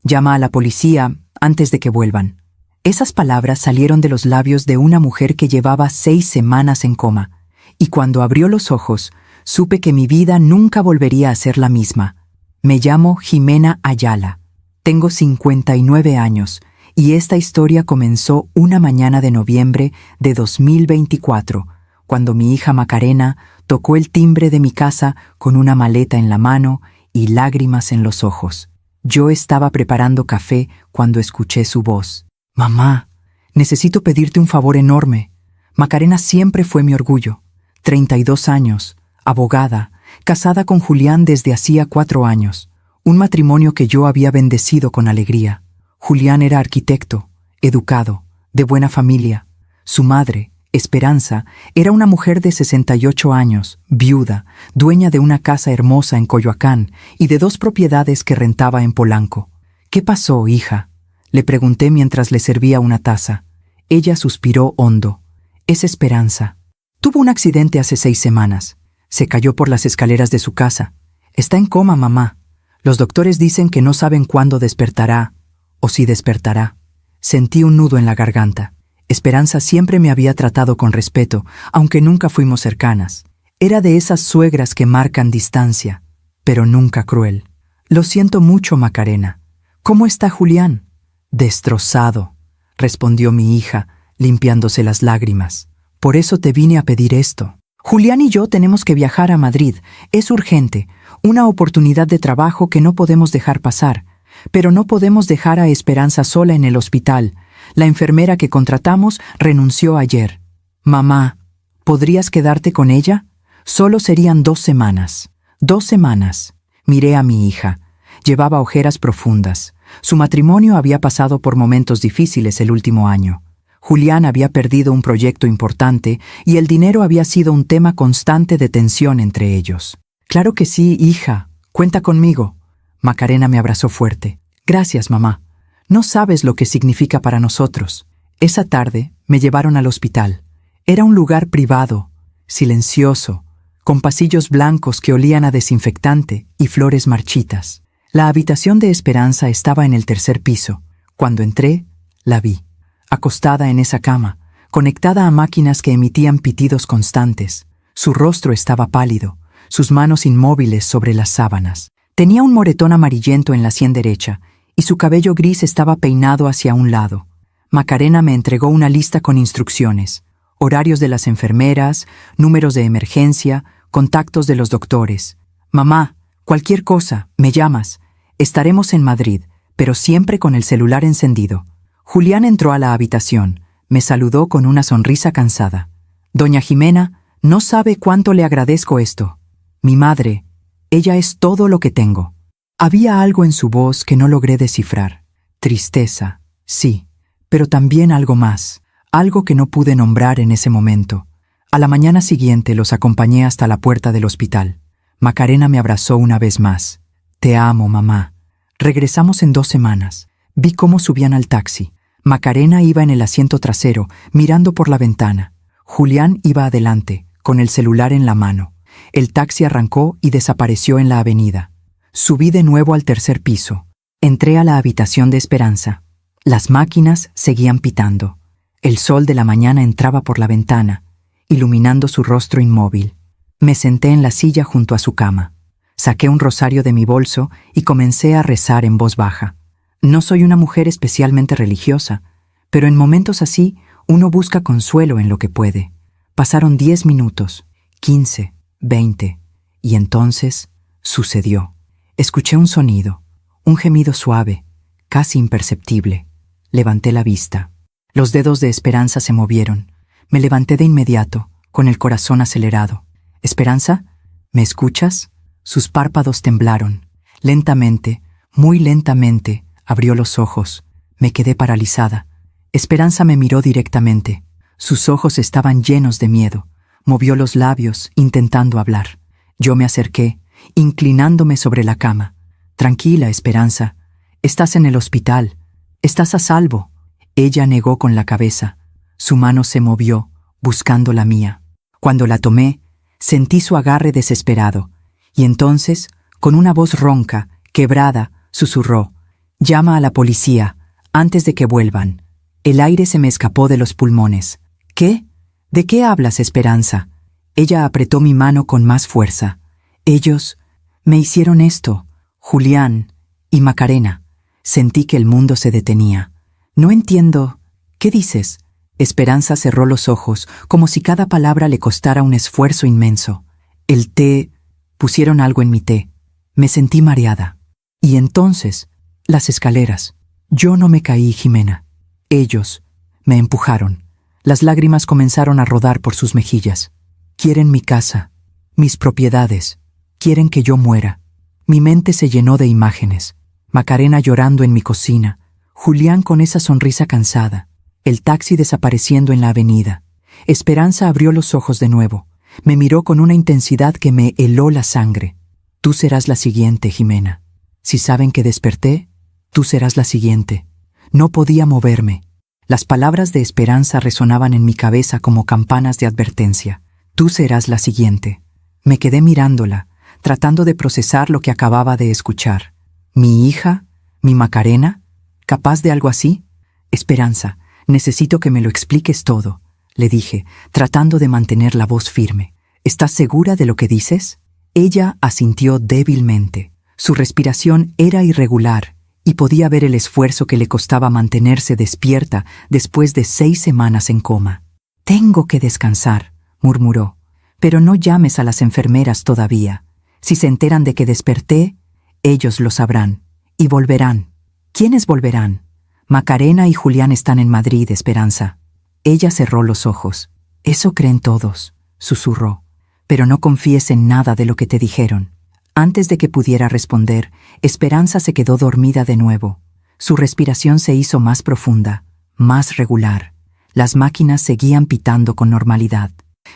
Llama a la policía antes de que vuelvan. Esas palabras salieron de los labios de una mujer que llevaba 6 semanas en coma, y cuando abrió los ojos, supe que mi vida nunca volvería a ser la misma. Me llamo Jimena Ayala. Tengo 59 años, y esta historia comenzó una mañana de noviembre de 2024, cuando mi hija Macarena tocó el timbre de mi casa con una maleta en la mano y lágrimas en los ojos. Yo estaba preparando café cuando escuché su voz. «Mamá, necesito pedirte un favor enorme. Macarena siempre fue mi orgullo. 32 años, abogada, casada con Julián desde hacía 4 años. Un matrimonio que yo había bendecido con alegría. Julián era arquitecto, educado, de buena familia. Su madre, Esperanza, era una mujer de 68 años, viuda, dueña de una casa hermosa en Coyoacán y de 2 propiedades que rentaba en Polanco. «¿Qué pasó, hija?», le pregunté mientras le servía una taza. Ella suspiró hondo. «Es Esperanza. Tuvo un accidente hace 6 semanas. Se cayó por las escaleras de su casa. Está en coma, mamá. Los doctores dicen que no saben cuándo despertará, o si despertará». Sentí un nudo en la garganta. Esperanza siempre me había tratado con respeto, aunque nunca fuimos cercanas. Era de esas suegras que marcan distancia, pero nunca cruel. «Lo siento mucho, Macarena. ¿Cómo está Julián?» «Destrozado», respondió mi hija, limpiándose las lágrimas. «Por eso te vine a pedir esto. Julián y yo tenemos que viajar a Madrid. Es urgente, una oportunidad de trabajo que no podemos dejar pasar. Pero no podemos dejar a Esperanza sola en el hospital. La enfermera que contratamos renunció ayer. Mamá, ¿podrías quedarte con ella? Solo serían 2 semanas. 2 semanas. Miré a mi hija. Llevaba ojeras profundas. Su matrimonio había pasado por momentos difíciles el último año. Julián había perdido un proyecto importante y el dinero había sido un tema constante de tensión entre ellos. «Claro que sí, hija. Cuenta conmigo». Macarena me abrazó fuerte. «Gracias, mamá. No sabes lo que significa para nosotros». Esa tarde me llevaron al hospital. Era un lugar privado, silencioso, con pasillos blancos que olían a desinfectante y flores marchitas. La habitación de Esperanza estaba en el 3er piso. Cuando entré, la vi, acostada en esa cama, conectada a máquinas que emitían pitidos constantes. Su rostro estaba pálido, sus manos inmóviles sobre las sábanas. Tenía un moretón amarillento en la sien derecha, y su cabello gris estaba peinado hacia un lado. Macarena me entregó una lista con instrucciones, horarios de las enfermeras, números de emergencia, contactos de los doctores. «Mamá, cualquier cosa, me llamas. Estaremos en Madrid, pero siempre con el celular encendido». Julián entró a la habitación. Me saludó con una sonrisa cansada. «Doña Jimena, no sabe cuánto le agradezco esto. Mi madre, ella es todo lo que tengo». Había algo en su voz que no logré descifrar. Tristeza, sí, pero también algo más, algo que no pude nombrar en ese momento. A la mañana siguiente los acompañé hasta la puerta del hospital. Macarena me abrazó una vez más. «Te amo, mamá». Regresamos en 2 semanas. Vi cómo subían al taxi. Macarena iba en el asiento trasero, mirando por la ventana. Julián iba adelante, con el celular en la mano. El taxi arrancó y desapareció en la avenida. Subí de nuevo al 3er piso. Entré a la habitación de Esperanza. Las máquinas seguían pitando. El sol de la mañana entraba por la ventana, iluminando su rostro inmóvil. Me senté en la silla junto a su cama. Saqué un rosario de mi bolso y comencé a rezar en voz baja. No soy una mujer especialmente religiosa, pero en momentos así uno busca consuelo en lo que puede. Pasaron 10 minutos, 15, 20, y entonces sucedió. Escuché un sonido, un gemido suave, casi imperceptible. Levanté la vista. Los dedos de Esperanza se movieron. Me levanté de inmediato, con el corazón acelerado. «Esperanza, ¿me escuchas?» Sus párpados temblaron. Lentamente, muy lentamente, abrió los ojos. Me quedé paralizada. Esperanza me miró directamente. Sus ojos estaban llenos de miedo. Movió los labios, intentando hablar. Yo me acerqué, inclinándome sobre la cama. «Tranquila, Esperanza. Estás en el hospital. Estás a salvo». Ella negó con la cabeza. Su mano se movió, buscando la mía. Cuando la tomé, sentí su agarre desesperado, y entonces, con una voz ronca, quebrada, susurró: Llama a la policía, antes de que vuelvan. El aire se me escapó de los pulmones. ¿Qué? ¿De qué hablas, Esperanza? Ella apretó mi mano con más fuerza. Ellos me hicieron esto, Julián y Macarena. Sentí que el mundo se detenía. No entiendo. ¿Qué dices? Esperanza cerró los ojos, como si cada palabra le costara un esfuerzo inmenso. El té... Pusieron algo en mi té. Me sentí mareada. Y entonces, las escaleras. Yo no me caí, Jimena. Ellos me empujaron. Las lágrimas comenzaron a rodar por sus mejillas. Quieren mi casa, mis propiedades. Quieren que yo muera. Mi mente se llenó de imágenes. Macarena llorando en mi cocina. Julián con esa sonrisa cansada. El taxi desapareciendo en la avenida. Esperanza abrió los ojos de nuevo. Me miró con una intensidad que me heló la sangre. Tú serás la siguiente, Jimena. Si saben que desperté, tú serás la siguiente. No podía moverme. Las palabras de Esperanza resonaban en mi cabeza como campanas de advertencia. Tú serás la siguiente. Me quedé mirándola, tratando de procesar lo que acababa de escuchar. ¿Mi hija? ¿Mi Macarena? ¿Capaz de algo así? Esperanza, necesito que me lo expliques todo, le dije, tratando de mantener la voz firme. ¿Estás segura de lo que dices? Ella asintió débilmente. Su respiración era irregular y podía ver el esfuerzo que le costaba mantenerse despierta después de 6 semanas en coma. Tengo que descansar, murmuró. Pero no llames a las enfermeras todavía. Si se enteran de que desperté, ellos lo sabrán y volverán. ¿Quiénes volverán? Macarena y Julián están en Madrid, Esperanza. Ella cerró los ojos. Eso creen todos, susurró. Pero no confíes en nada de lo que te dijeron. Antes de que pudiera responder, Esperanza se quedó dormida de nuevo. Su respiración se hizo más profunda, más regular. Las máquinas seguían pitando con normalidad.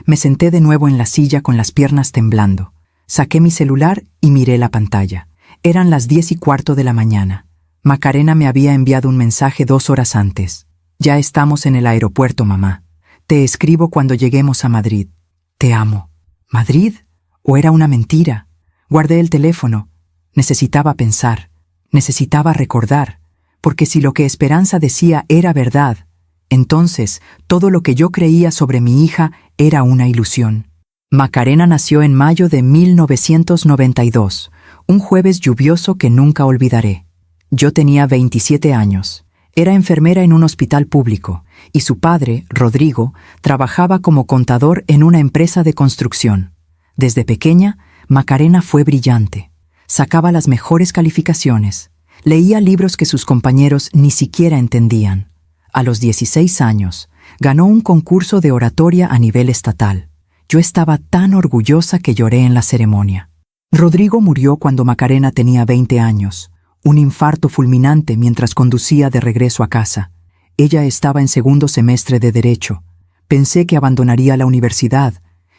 Me senté de nuevo en la silla con las piernas temblando. Saqué mi celular y miré la pantalla. Eran las 10:15 de la mañana. Macarena me había enviado un mensaje 2 horas antes. Ya estamos en el aeropuerto, mamá. Te escribo cuando lleguemos a Madrid. Te amo. ¿Madrid? ¿O era una mentira? Guardé el teléfono. Necesitaba pensar. Necesitaba recordar. Porque si lo que Esperanza decía era verdad, entonces todo lo que yo creía sobre mi hija era una ilusión. Macarena nació en mayo de 1992, un jueves lluvioso que nunca olvidaré. Yo tenía 27 años. Era enfermera en un hospital público y su padre, Rodrigo, trabajaba como contador en una empresa de construcción. Desde pequeña, Macarena fue brillante. Sacaba las mejores calificaciones. Leía libros que sus compañeros ni siquiera entendían. A los 16 años, ganó un concurso de oratoria a nivel estatal. Yo estaba tan orgullosa que lloré en la ceremonia. Rodrigo murió cuando Macarena tenía 20 años. Un infarto fulminante mientras conducía de regreso a casa. Ella estaba en 2º semestre de Derecho. Pensé que abandonaría la universidad,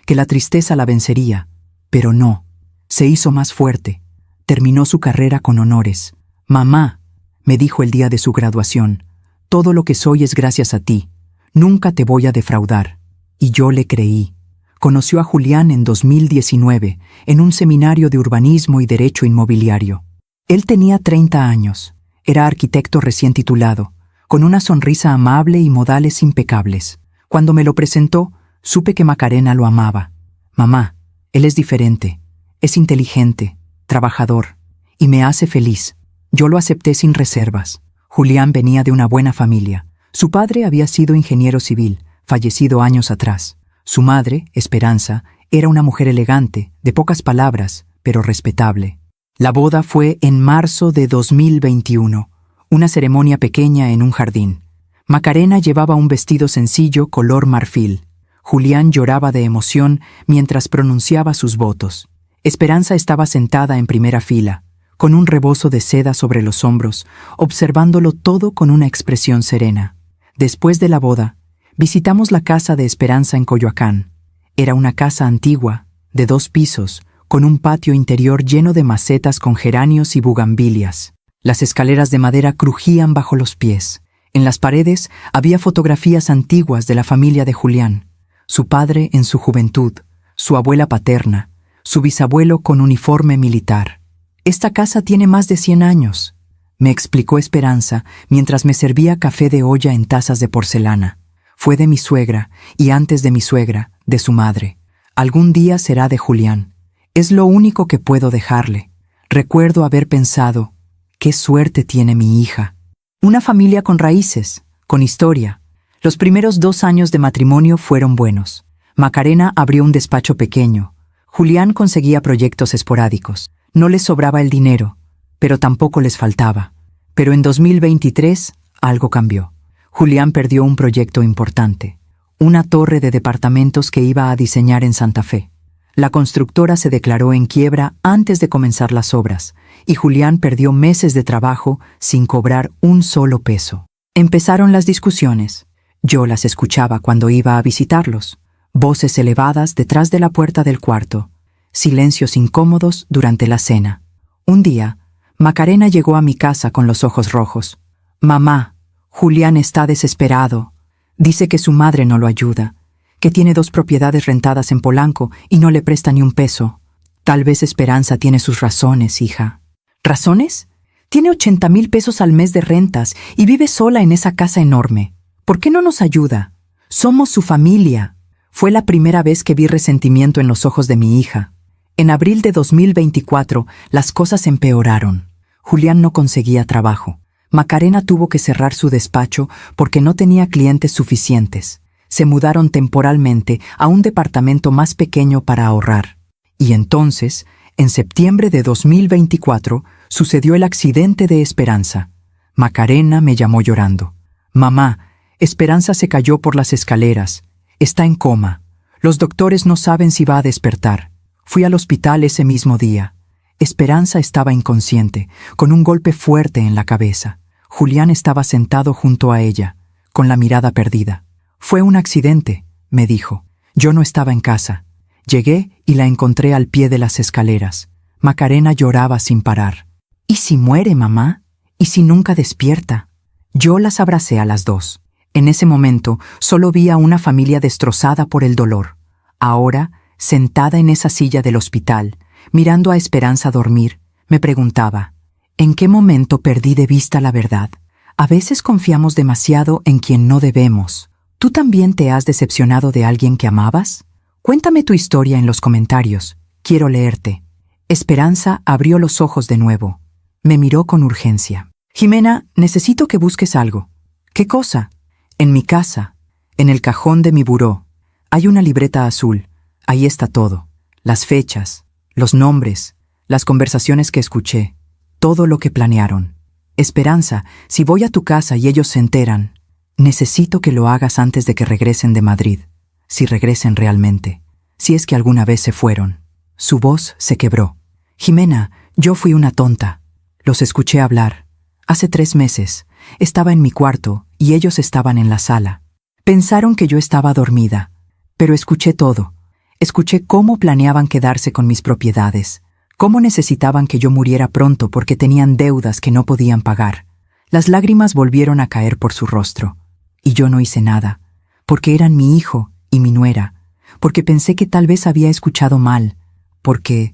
que la tristeza la vencería. Pero no. Se hizo más fuerte. Terminó su carrera con honores. Mamá, me dijo el día de su graduación, todo lo que soy es gracias a ti. Nunca te voy a defraudar. Y yo le creí. Conoció a Julián en 2019, en un seminario de urbanismo y derecho inmobiliario. Él tenía 30 años, era arquitecto recién titulado, con una sonrisa amable y modales impecables. Cuando me lo presentó, supe que Macarena lo amaba. Mamá, él es diferente, es inteligente, trabajador, y me hace feliz. Yo lo acepté sin reservas. Julián venía de una buena familia. Su padre había sido ingeniero civil, fallecido años atrás. Su madre, Esperanza, era una mujer elegante, de pocas palabras, pero respetable. La boda fue en marzo de 2021, una ceremonia pequeña en un jardín. Macarena llevaba un vestido sencillo color marfil. Julián lloraba de emoción mientras pronunciaba sus votos. Esperanza estaba sentada en primera fila, con un rebozo de seda sobre los hombros, observándolo todo con una expresión serena. Después de la boda, visitamos la casa de Esperanza en Coyoacán. Era una casa antigua, de 2 pisos, con un patio interior lleno de macetas con geranios y bugambilias. Las escaleras de madera crujían bajo los pies. En las paredes había fotografías antiguas de la familia de Julián. Su padre en su juventud, su abuela paterna, su bisabuelo con uniforme militar. Esta casa tiene más de 100 años, me explicó Esperanza mientras me servía café de olla en tazas de porcelana. Fue de mi suegra, y antes de mi suegra, de su madre. Algún día será de Julián. Es lo único que puedo dejarle. Recuerdo haber pensado, qué suerte tiene mi hija. Una familia con raíces, con historia. Los primeros 2 años de matrimonio fueron buenos. Macarena abrió un despacho pequeño. Julián conseguía proyectos esporádicos. No les sobraba el dinero, pero tampoco les faltaba. Pero en 2023 algo cambió. Julián perdió un proyecto importante, una torre de departamentos que iba a diseñar en Santa Fe. La constructora se declaró en quiebra antes de comenzar las obras, y Julián perdió meses de trabajo sin cobrar un solo peso. Empezaron las discusiones. Yo las escuchaba cuando iba a visitarlos. Voces elevadas detrás de la puerta del cuarto. Silencios incómodos durante la cena. Un día, Macarena llegó a mi casa con los ojos rojos. «Mamá, Julián está desesperado. Dice que su madre no lo ayuda, que tiene 2 propiedades rentadas en Polanco y no le presta ni un peso. Tal vez Esperanza tiene sus razones, hija». ¿Razones? Tiene 80,000 pesos al mes de rentas y vive sola en esa casa enorme. ¿Por qué no nos ayuda? Somos su familia. Fue la primera vez que vi resentimiento en los ojos de mi hija. En abril de 2024, las cosas empeoraron. Julián no conseguía trabajo. Macarena tuvo que cerrar su despacho porque no tenía clientes suficientes. Se mudaron temporalmente a un departamento más pequeño para ahorrar. Y entonces, en septiembre de 2024, sucedió el accidente de Esperanza. Macarena me llamó llorando. «Mamá, Esperanza se cayó por las escaleras. Está en coma. Los doctores no saben si va a despertar. Fui al hospital ese mismo día. Esperanza estaba inconsciente, con un golpe fuerte en la cabeza. Julián estaba sentado junto a ella, con la mirada perdida. «Fue un accidente», me dijo. Yo no estaba en casa. Llegué y la encontré al pie de las escaleras. Macarena lloraba sin parar. «¿Y si muere, mamá? ¿Y si nunca despierta?» Yo las abracé a las 2. En ese momento solo vi a una familia destrozada por el dolor. Ahora, sentada en esa silla del hospital, mirando a Esperanza dormir, me preguntaba, ¿en qué momento perdí de vista la verdad? A veces confiamos demasiado en quien no debemos. ¿Tú también te has decepcionado de alguien que amabas? Cuéntame tu historia en los comentarios. Quiero leerte. Esperanza abrió los ojos de nuevo. Me miró con urgencia. «Jimena, necesito que busques algo». «¿Qué cosa?» «En mi casa, en el cajón de mi buró, hay una libreta azul. Ahí está todo. Las fechas, los nombres, las conversaciones que escuché, todo lo que planearon. Esperanza, si voy a tu casa y ellos se enteran, necesito que lo hagas antes de que regresen de Madrid, si regresen realmente, si es que alguna vez se fueron». Su voz se quebró. «Jimena, yo fui una tonta. Los escuché hablar. Hace 3 meses, estaba en mi cuarto y ellos estaban en la sala. Pensaron que yo estaba dormida, pero escuché todo. Escuché cómo planeaban quedarse con mis propiedades, cómo necesitaban que yo muriera pronto porque tenían deudas que no podían pagar. Las lágrimas volvieron a caer por su rostro, y yo no hice nada, porque eran mi hijo y mi nuera, porque pensé que tal vez había escuchado mal, porque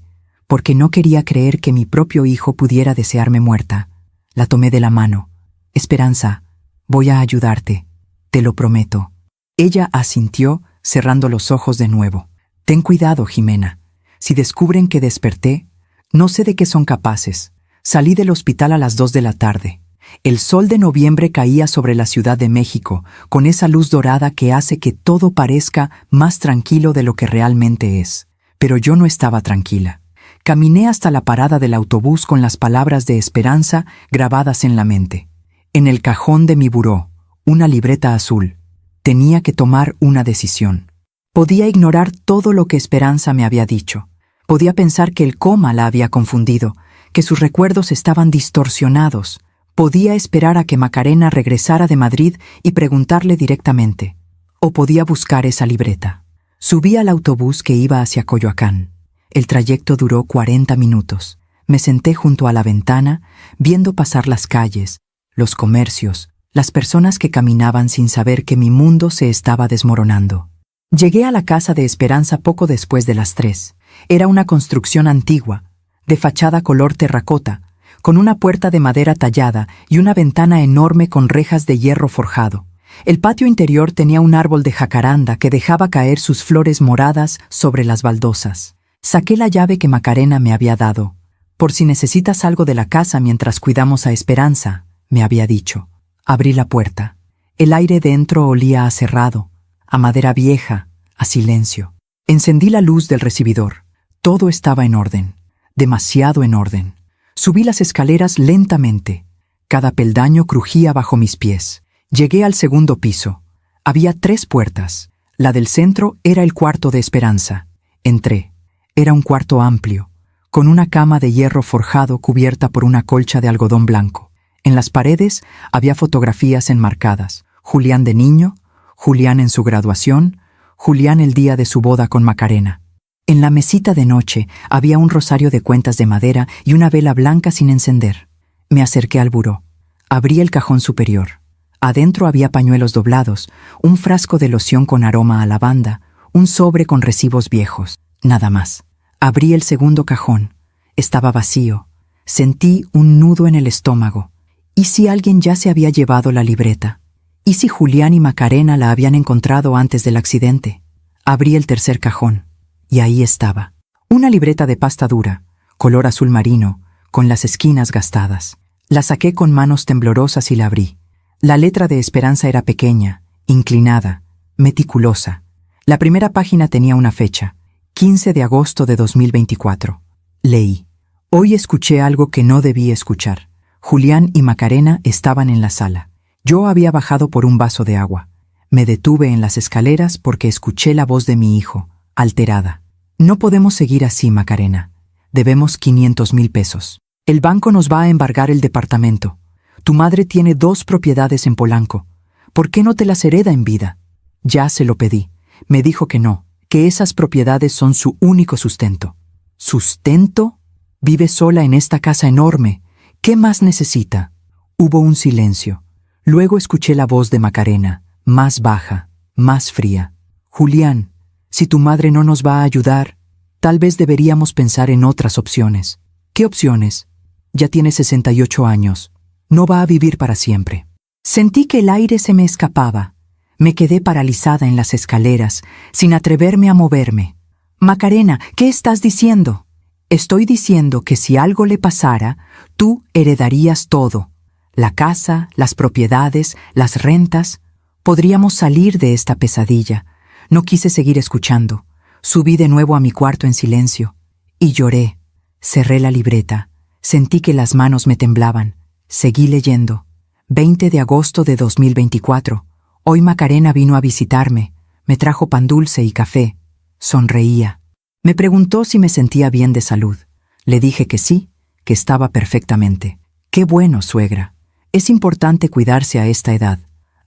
no quería creer que mi propio hijo pudiera desearme muerta. La tomé de la mano. «Esperanza, voy a ayudarte, te lo prometo». Ella asintió, cerrando los ojos de nuevo. «Ten cuidado, Jimena. Si descubren que desperté, no sé de qué son capaces. Salí del hospital a las 2 de la tarde. El sol de noviembre caía sobre la Ciudad de México, con esa luz dorada que hace que todo parezca más tranquilo de lo que realmente es. Pero yo no estaba tranquila. Caminé hasta la parada del autobús con las palabras de Esperanza grabadas en la mente. En el cajón de mi buró, una libreta azul. Tenía que tomar una decisión. Podía ignorar todo lo que Esperanza me había dicho. Podía pensar que el coma la había confundido, que sus recuerdos estaban distorsionados. Podía esperar a que Macarena regresara de Madrid y preguntarle directamente. O podía buscar esa libreta. Subí al autobús que iba hacia Coyoacán. El trayecto duró 40 minutos. Me senté junto a la ventana, viendo pasar las calles, los comercios, las personas que caminaban sin saber que mi mundo se estaba desmoronando. Llegué a la casa de Esperanza poco después de las 3. Era una construcción antigua, de fachada color terracota, con una puerta de madera tallada y una ventana enorme con rejas de hierro forjado. El patio interior tenía un árbol de jacaranda que dejaba caer sus flores moradas sobre las baldosas. Saqué la llave que Macarena me había dado. Por si necesitas algo de la casa mientras cuidamos a Esperanza, me había dicho. Abrí la puerta. El aire dentro olía a cerrado, a madera vieja, a silencio. Encendí la luz del recibidor. Todo estaba en orden, demasiado en orden. Subí las escaleras lentamente. Cada peldaño crujía bajo mis pies. Llegué al segundo piso. Había 3 puertas. La del centro era el cuarto de Esperanza. Entré. Era un cuarto amplio, con una cama de hierro forjado cubierta por una colcha de algodón blanco. En las paredes había fotografías enmarcadas. Julián de niño, Julián en su graduación, Julián el día de su boda con Macarena. En la mesita de noche había un rosario de cuentas de madera y una vela blanca sin encender. Me acerqué al buró. Abrí el cajón superior. Adentro había pañuelos doblados, un frasco de loción con aroma a lavanda, un sobre con recibos viejos. Nada más. Abrí el segundo cajón. Estaba vacío. Sentí un nudo en el estómago. ¿Y si alguien ya se había llevado la libreta? ¿Y si Julián y Macarena la habían encontrado antes del accidente? Abrí el tercer cajón. Y ahí estaba. Una libreta de pasta dura, color azul marino, con las esquinas gastadas. La saqué con manos temblorosas y la abrí. La letra de Esperanza era pequeña, inclinada, meticulosa. La primera página tenía una fecha, 15 de agosto de 2024. Leí. Hoy escuché algo que no debí escuchar. Julián y Macarena estaban en la sala. Yo había bajado por un vaso de agua. Me detuve en las escaleras porque escuché la voz de mi hijo, alterada. No podemos seguir así, Macarena. Debemos 500,000 pesos. El banco nos va a embargar el departamento. Tu madre tiene 2 propiedades en Polanco. ¿Por qué no te las hereda en vida? Ya se lo pedí. Me dijo que no, que esas propiedades son su único sustento. ¿Sustento? Vive sola en esta casa enorme. ¿Qué más necesita? Hubo un silencio. Luego escuché la voz de Macarena, más baja, más fría. Julián, si tu madre no nos va a ayudar, tal vez deberíamos pensar en otras opciones. ¿Qué opciones? Ya tiene 68 años. No va a vivir para siempre. Sentí que el aire se me escapaba. Me quedé paralizada en las escaleras, sin atreverme a moverme. Macarena, ¿qué estás diciendo? Estoy diciendo que si algo le pasara, tú heredarías todo. La casa, las propiedades, las rentas. Podríamos salir de esta pesadilla. No quise seguir escuchando. Subí de nuevo a mi cuarto en silencio. Y lloré. Cerré la libreta. Sentí que las manos me temblaban. Seguí leyendo. 20 de agosto de 2024. Hoy Macarena vino a visitarme. Me trajo pan dulce y café. Sonreía. Me preguntó si me sentía bien de salud. Le dije que sí, que estaba perfectamente. Qué bueno, suegra. Es importante cuidarse a esta edad.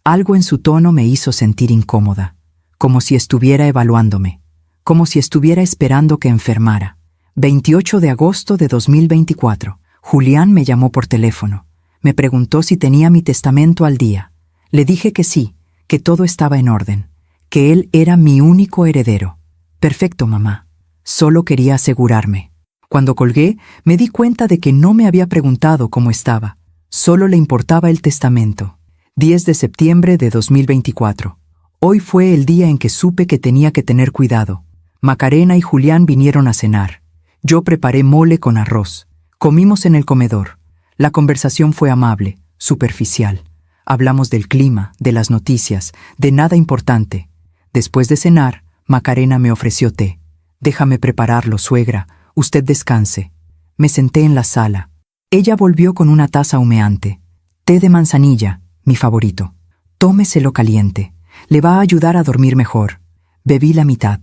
Algo en su tono me hizo sentir incómoda. Como si estuviera evaluándome. Como si estuviera esperando que enfermara. 28 de agosto de 2024. Julián me llamó por teléfono. Me preguntó si tenía mi testamento al día. Le dije que sí, que todo estaba en orden, que él era mi único heredero. Perfecto, mamá. Solo quería asegurarme. Cuando colgué, me di cuenta de que no me había preguntado cómo estaba. Solo le importaba el testamento. 10 de septiembre de 2024. Hoy fue el día en que supe que tenía que tener cuidado. Macarena y Julián vinieron a cenar. Yo preparé mole con arroz. Comimos en el comedor. La conversación fue amable, superficial. Hablamos del clima, de las noticias, de nada importante. Después de cenar, Macarena me ofreció té. Déjame prepararlo, suegra. Usted descanse. Me senté en la sala. Ella volvió con una taza humeante. Té de manzanilla, mi favorito. Tómeselo caliente. Le va a ayudar a dormir mejor. Bebí la mitad.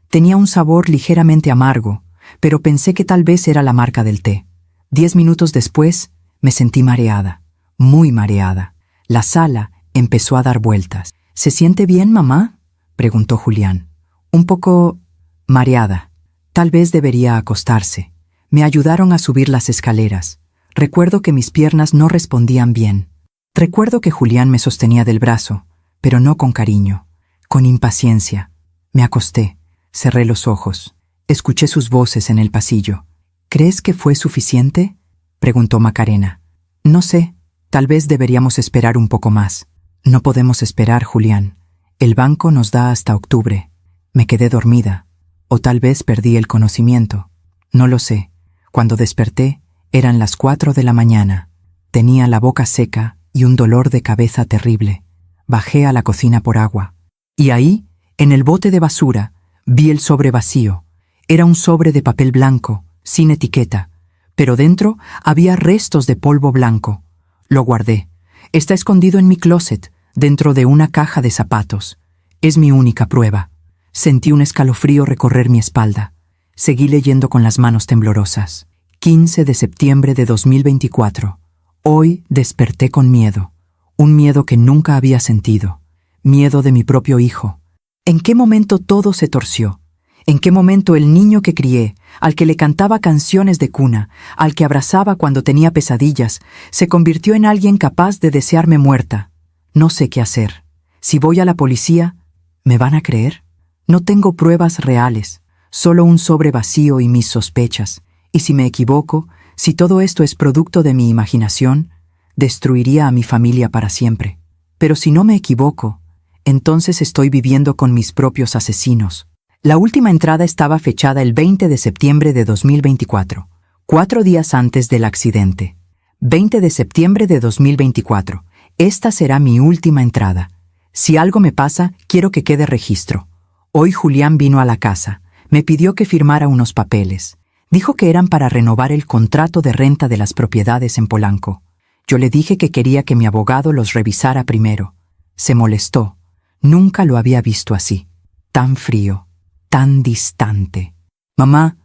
Tenía un sabor ligeramente amargo, pero pensé que tal vez era la marca del té. 10 minutos después, me sentí mareada, muy mareada. La sala empezó a dar vueltas. ¿Se siente bien, mamá?, preguntó Julián. Un poco mareada. Tal vez debería acostarse. Me ayudaron a subir las escaleras. Recuerdo que mis piernas no respondían bien. Recuerdo que Julián me sostenía del brazo, pero no con cariño, con impaciencia. Me acosté, cerré los ojos. Escuché sus voces en el pasillo. ¿Crees que fue suficiente?, preguntó Macarena. No sé, tal vez deberíamos esperar un poco más. No podemos esperar, Julián. El banco nos da hasta octubre. Me quedé dormida. O tal vez perdí el conocimiento. No lo sé. Cuando desperté, eran las 4 de la mañana. Tenía la boca seca y un dolor de cabeza terrible. Bajé a la cocina por agua. Y ahí, en el bote de basura, vi el sobre vacío. Era un sobre de papel blanco, sin etiqueta, pero dentro había restos de polvo blanco. Lo guardé. Está escondido en mi closet, dentro de una caja de zapatos. Es mi única prueba. Sentí un escalofrío recorrer mi espalda. Seguí leyendo con las manos temblorosas. 15 de septiembre de 2024. Hoy desperté con miedo. Un miedo que nunca había sentido. Miedo de mi propio hijo. ¿En qué momento todo se torció? ¿En qué momento el niño que crié, al que le cantaba canciones de cuna, al que abrazaba cuando tenía pesadillas, se convirtió en alguien capaz de desearme muerta? No sé qué hacer. Si voy a la policía, ¿me van a creer? No tengo pruebas reales, solo un sobre vacío y mis sospechas. Y si me equivoco, si todo esto es producto de mi imaginación, destruiría a mi familia para siempre. Pero si no me equivoco, entonces estoy viviendo con mis propios asesinos. La última entrada estaba fechada el 20 de septiembre de 2024, 4 días antes del accidente. 20 de septiembre de 2024. Esta será mi última entrada. Si algo me pasa, quiero que quede registro. Hoy Julián vino a la casa. Me pidió que firmara unos papeles. Dijo que eran para renovar el contrato de renta de las propiedades en Polanco. Yo le dije que quería que mi abogado los revisara primero. Se molestó. Nunca lo había visto así. Tan frío. Tan distante. Mamá,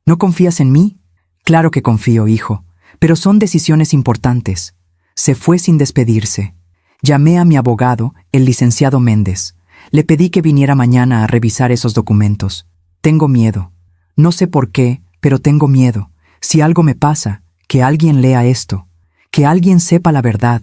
¿no confías en mí? Claro que confío, hijo, pero son decisiones importantes. Se fue sin despedirse. Llamé a mi abogado, el licenciado Méndez. Le pedí que viniera mañana a revisar esos documentos. Tengo miedo. No sé por qué, pero tengo miedo. Si algo me pasa, que alguien lea esto. Que alguien sepa la verdad.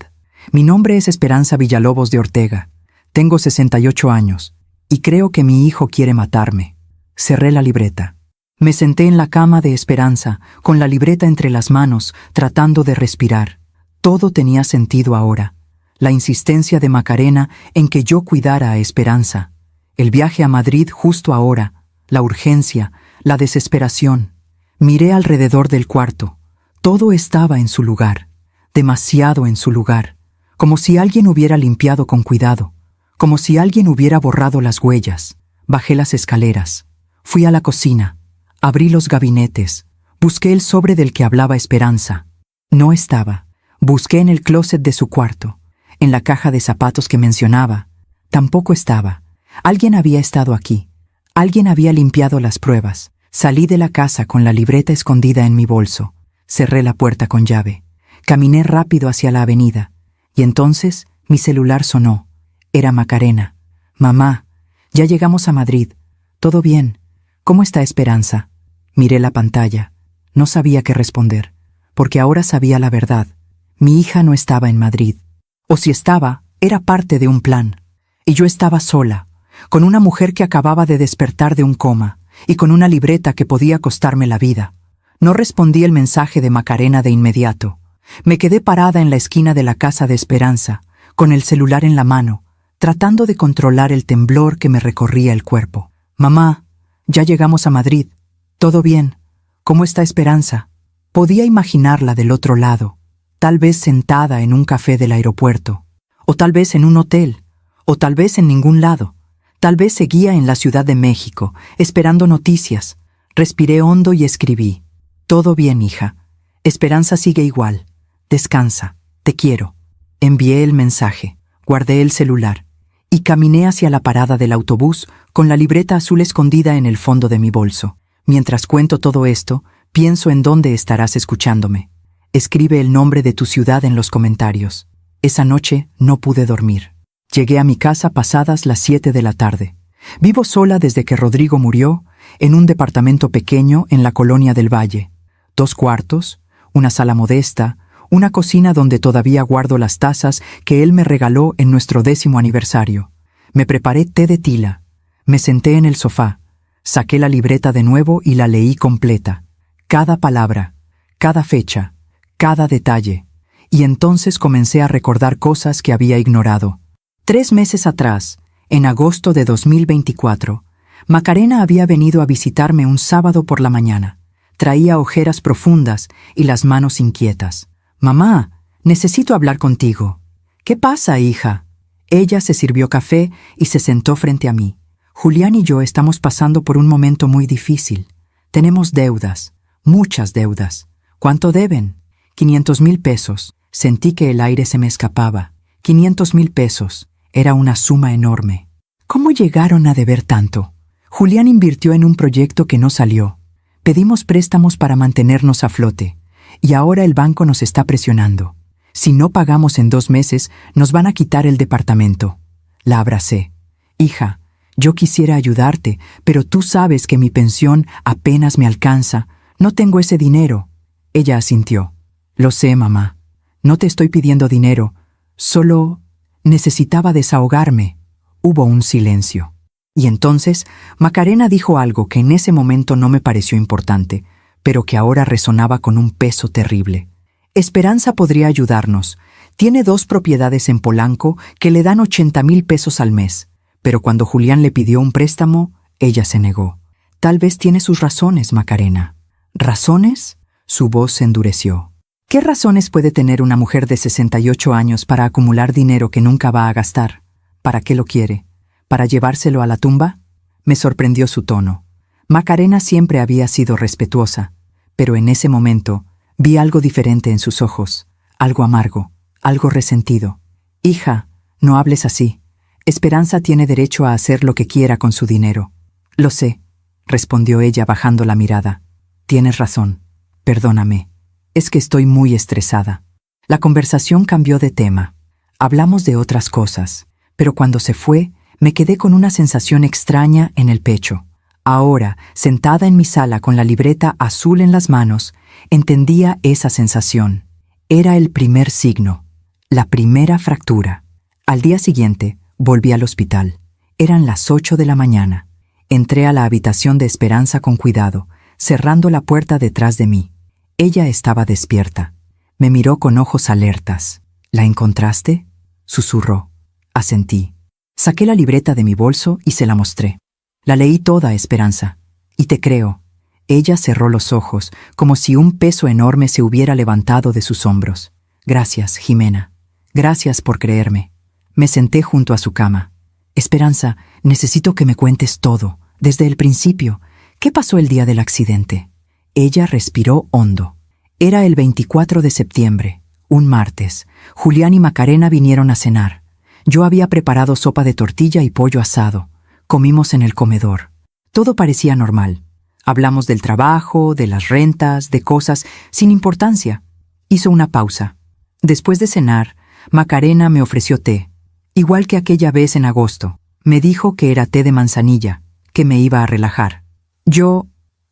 Mi nombre es Esperanza Villalobos de Ortega. Tengo 68 años, y creo que mi hijo quiere matarme. Cerré la libreta. Me senté en la cama de Esperanza, con la libreta entre las manos, tratando de respirar. Todo tenía sentido ahora. La insistencia de Macarena en que yo cuidara a Esperanza. El viaje a Madrid justo ahora. La urgencia, la desesperación. Miré alrededor del cuarto. Todo estaba en su lugar. Demasiado en su lugar. Como si alguien hubiera limpiado con cuidado. Como si alguien hubiera borrado las huellas. Bajé las escaleras. Fui a la cocina, abrí los gabinetes, busqué el sobre del que hablaba Esperanza. No estaba. Busqué en el closet de su cuarto, en la caja de zapatos que mencionaba. Tampoco estaba. Alguien había estado aquí. Alguien había limpiado las pruebas. Salí de la casa con la libreta escondida en mi bolso. Cerré la puerta con llave. Caminé rápido hacia la avenida. Y entonces mi celular sonó. Era Macarena. Mamá, ya llegamos a Madrid. Todo bien. ¿Cómo está Esperanza? Miré la pantalla. No sabía qué responder, porque ahora sabía la verdad. Mi hija no estaba en Madrid. O si estaba, era parte de un plan. Y yo estaba sola, con una mujer que acababa de despertar de un coma, y con una libreta que podía costarme la vida. No respondí el mensaje de Macarena de inmediato. Me quedé parada en la esquina de la casa de Esperanza, con el celular en la mano, tratando de controlar el temblor que me recorría el cuerpo. Mamá, ya llegamos a Madrid. Todo bien. ¿Cómo está Esperanza? Podía imaginarla del otro lado, tal vez sentada en un café del aeropuerto, o tal vez en un hotel, o tal vez en ningún lado. Tal vez seguía en la Ciudad de México, esperando noticias. Respiré hondo y escribí. Todo bien, hija. Esperanza sigue igual. Descansa. Te quiero. Envié el mensaje. Guardé el celular. Y caminé hacia la parada del autobús con la libreta azul escondida en el fondo de mi bolso. Mientras cuento todo esto, pienso en dónde estarás escuchándome. Escribe el nombre de tu ciudad en los comentarios. Esa noche no pude dormir. Llegué a mi casa pasadas las 7 de la tarde. Vivo sola desde que Rodrigo murió, en un departamento pequeño en la Colonia del Valle. 2 cuartos, una sala modesta, una cocina donde todavía guardo las tazas que él me regaló en nuestro 10º aniversario. Me preparé té de tila. Me senté en el sofá. Saqué la libreta de nuevo y la leí completa. Cada palabra, cada fecha, cada detalle, y entonces comencé a recordar cosas que había ignorado. 3 meses atrás, en agosto de 2024, Macarena había venido a visitarme un sábado por la mañana. Traía ojeras profundas y las manos inquietas. «Mamá, necesito hablar contigo». «¿Qué pasa, hija?» Ella se sirvió café y se sentó frente a mí. «Julián y yo estamos pasando por un momento muy difícil. Tenemos deudas, muchas deudas». «¿Cuánto deben?» 500,000 pesos. Sentí que el aire se me escapaba. 500,000 pesos. Era una suma enorme. ¿Cómo llegaron a deber tanto? Julián invirtió en un proyecto que no salió. Pedimos préstamos para mantenernos a flote, y ahora el banco nos está presionando. Si no pagamos en 2 meses, nos van a quitar el departamento. La abracé. «Hija, yo quisiera ayudarte, pero tú sabes que mi pensión apenas me alcanza. No tengo ese dinero». Ella asintió. «Lo sé, mamá. No te estoy pidiendo dinero. Solo necesitaba desahogarme». Hubo un silencio. Y entonces Macarena dijo algo que en ese momento no me pareció importante, pero que ahora resonaba con un peso terrible. «Esperanza podría ayudarnos. Tiene 2 propiedades en Polanco que le dan 80,000 pesos al mes. Pero cuando Julián le pidió un préstamo, ella se negó. Tal vez tiene sus razones, Macarena». «¿Razones?» Su voz se endureció. «¿Qué razones puede tener una mujer de 68 años para acumular dinero que nunca va a gastar? ¿Para qué lo quiere? ¿Para llevárselo a la tumba?» Me sorprendió su tono. Macarena siempre había sido respetuosa, pero en ese momento vi algo diferente en sus ojos, algo amargo, algo resentido. «Hija, no hables así. Esperanza tiene derecho a hacer lo que quiera con su dinero». «Lo sé», respondió ella bajando la mirada. «Tienes razón. Perdóname. Es que estoy muy estresada». La conversación cambió de tema. Hablamos de otras cosas, pero cuando se fue, me quedé con una sensación extraña en el pecho. Ahora, sentada en mi sala con la libreta azul en las manos, entendía esa sensación. Era el primer signo, la primera fractura. Al día siguiente, volví al hospital. Eran las 8 de la mañana. Entré a la habitación de Esperanza con cuidado, cerrando la puerta detrás de mí. Ella estaba despierta. Me miró con ojos alertas. «¿La encontraste?», susurró. Asentí. Saqué la libreta de mi bolso y se la mostré. «La leí toda, Esperanza. Y te creo». Ella cerró los ojos, como si un peso enorme se hubiera levantado de sus hombros. «Gracias, Jimena. Gracias por creerme». Me senté junto a su cama. «Esperanza, necesito que me cuentes todo, desde el principio. ¿Qué pasó el día del accidente?» Ella respiró hondo. Era el 24 de septiembre, un martes. Julián y Macarena vinieron a cenar. Yo había preparado sopa de tortilla y pollo asado. Comimos en el comedor. Todo parecía normal. Hablamos del trabajo, de las rentas, de cosas sin importancia. Hizo una pausa. Después de cenar, Macarena me ofreció té, igual que aquella vez en agosto. Me dijo que era té de manzanilla, que me iba a relajar. Yo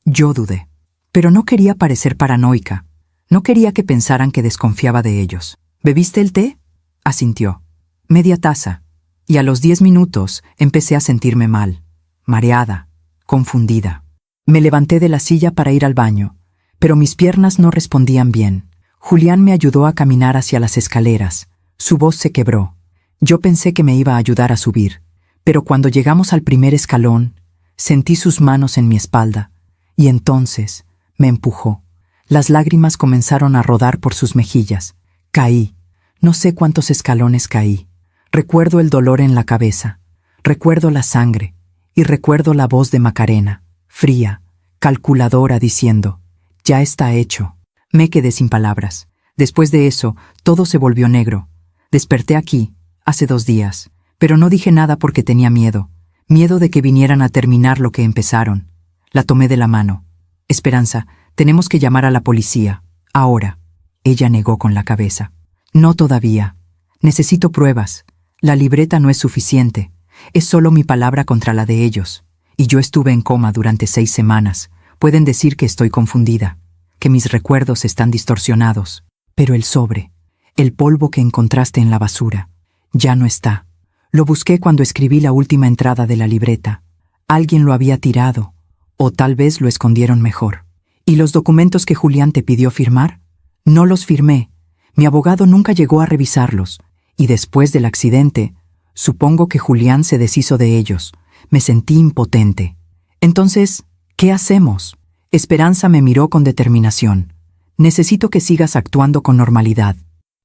dudé. Pero no quería parecer paranoica. No quería que pensaran que desconfiaba de ellos. «¿Bebiste el té?», asintió. «Media taza». Y a los 10 minutos empecé a sentirme mal, mareada, confundida. Me levanté de la silla para ir al baño, pero mis piernas no respondían bien. Julián me ayudó a caminar hacia las escaleras. Su voz se quebró. Yo pensé que me iba a ayudar a subir, pero cuando llegamos al primer escalón, sentí sus manos en mi espalda, y entonces me empujó. Las lágrimas comenzaron a rodar por sus mejillas. Caí. No sé cuántos escalones caí. Recuerdo el dolor en la cabeza. Recuerdo la sangre. Y recuerdo la voz de Macarena, fría, calculadora, diciendo: «Ya está hecho». Me quedé sin palabras. Después de eso, todo se volvió negro. Desperté aquí, hace 2 días, pero no dije nada porque tenía miedo. Miedo de que vinieran a terminar lo que empezaron. La tomé de la mano. «Esperanza, tenemos que llamar a la policía. Ahora». Ella negó con la cabeza. «No todavía. Necesito pruebas. La libreta no es suficiente. Es solo mi palabra contra la de ellos. Y yo estuve en coma durante 6 semanas. Pueden decir que estoy confundida, que mis recuerdos están distorsionados. Pero el sobre, el polvo que encontraste en la basura, ya no está. Lo busqué cuando escribí la última entrada de la libreta. Alguien lo había tirado, o tal vez lo escondieron mejor. ¿Y los documentos que Julián te pidió firmar? No los firmé. Mi abogado nunca llegó a revisarlos. Y después del accidente, supongo que Julián se deshizo de ellos. Me sentí impotente. Entonces, ¿qué hacemos? Esperanza me miró con determinación. Necesito que sigas actuando con normalidad.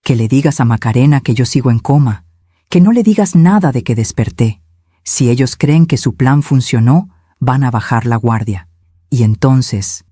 Que le digas a Macarena que yo sigo en coma. Que no le digas nada de que desperté. Si ellos creen que su plan funcionó, van a bajar la guardia. Y entonces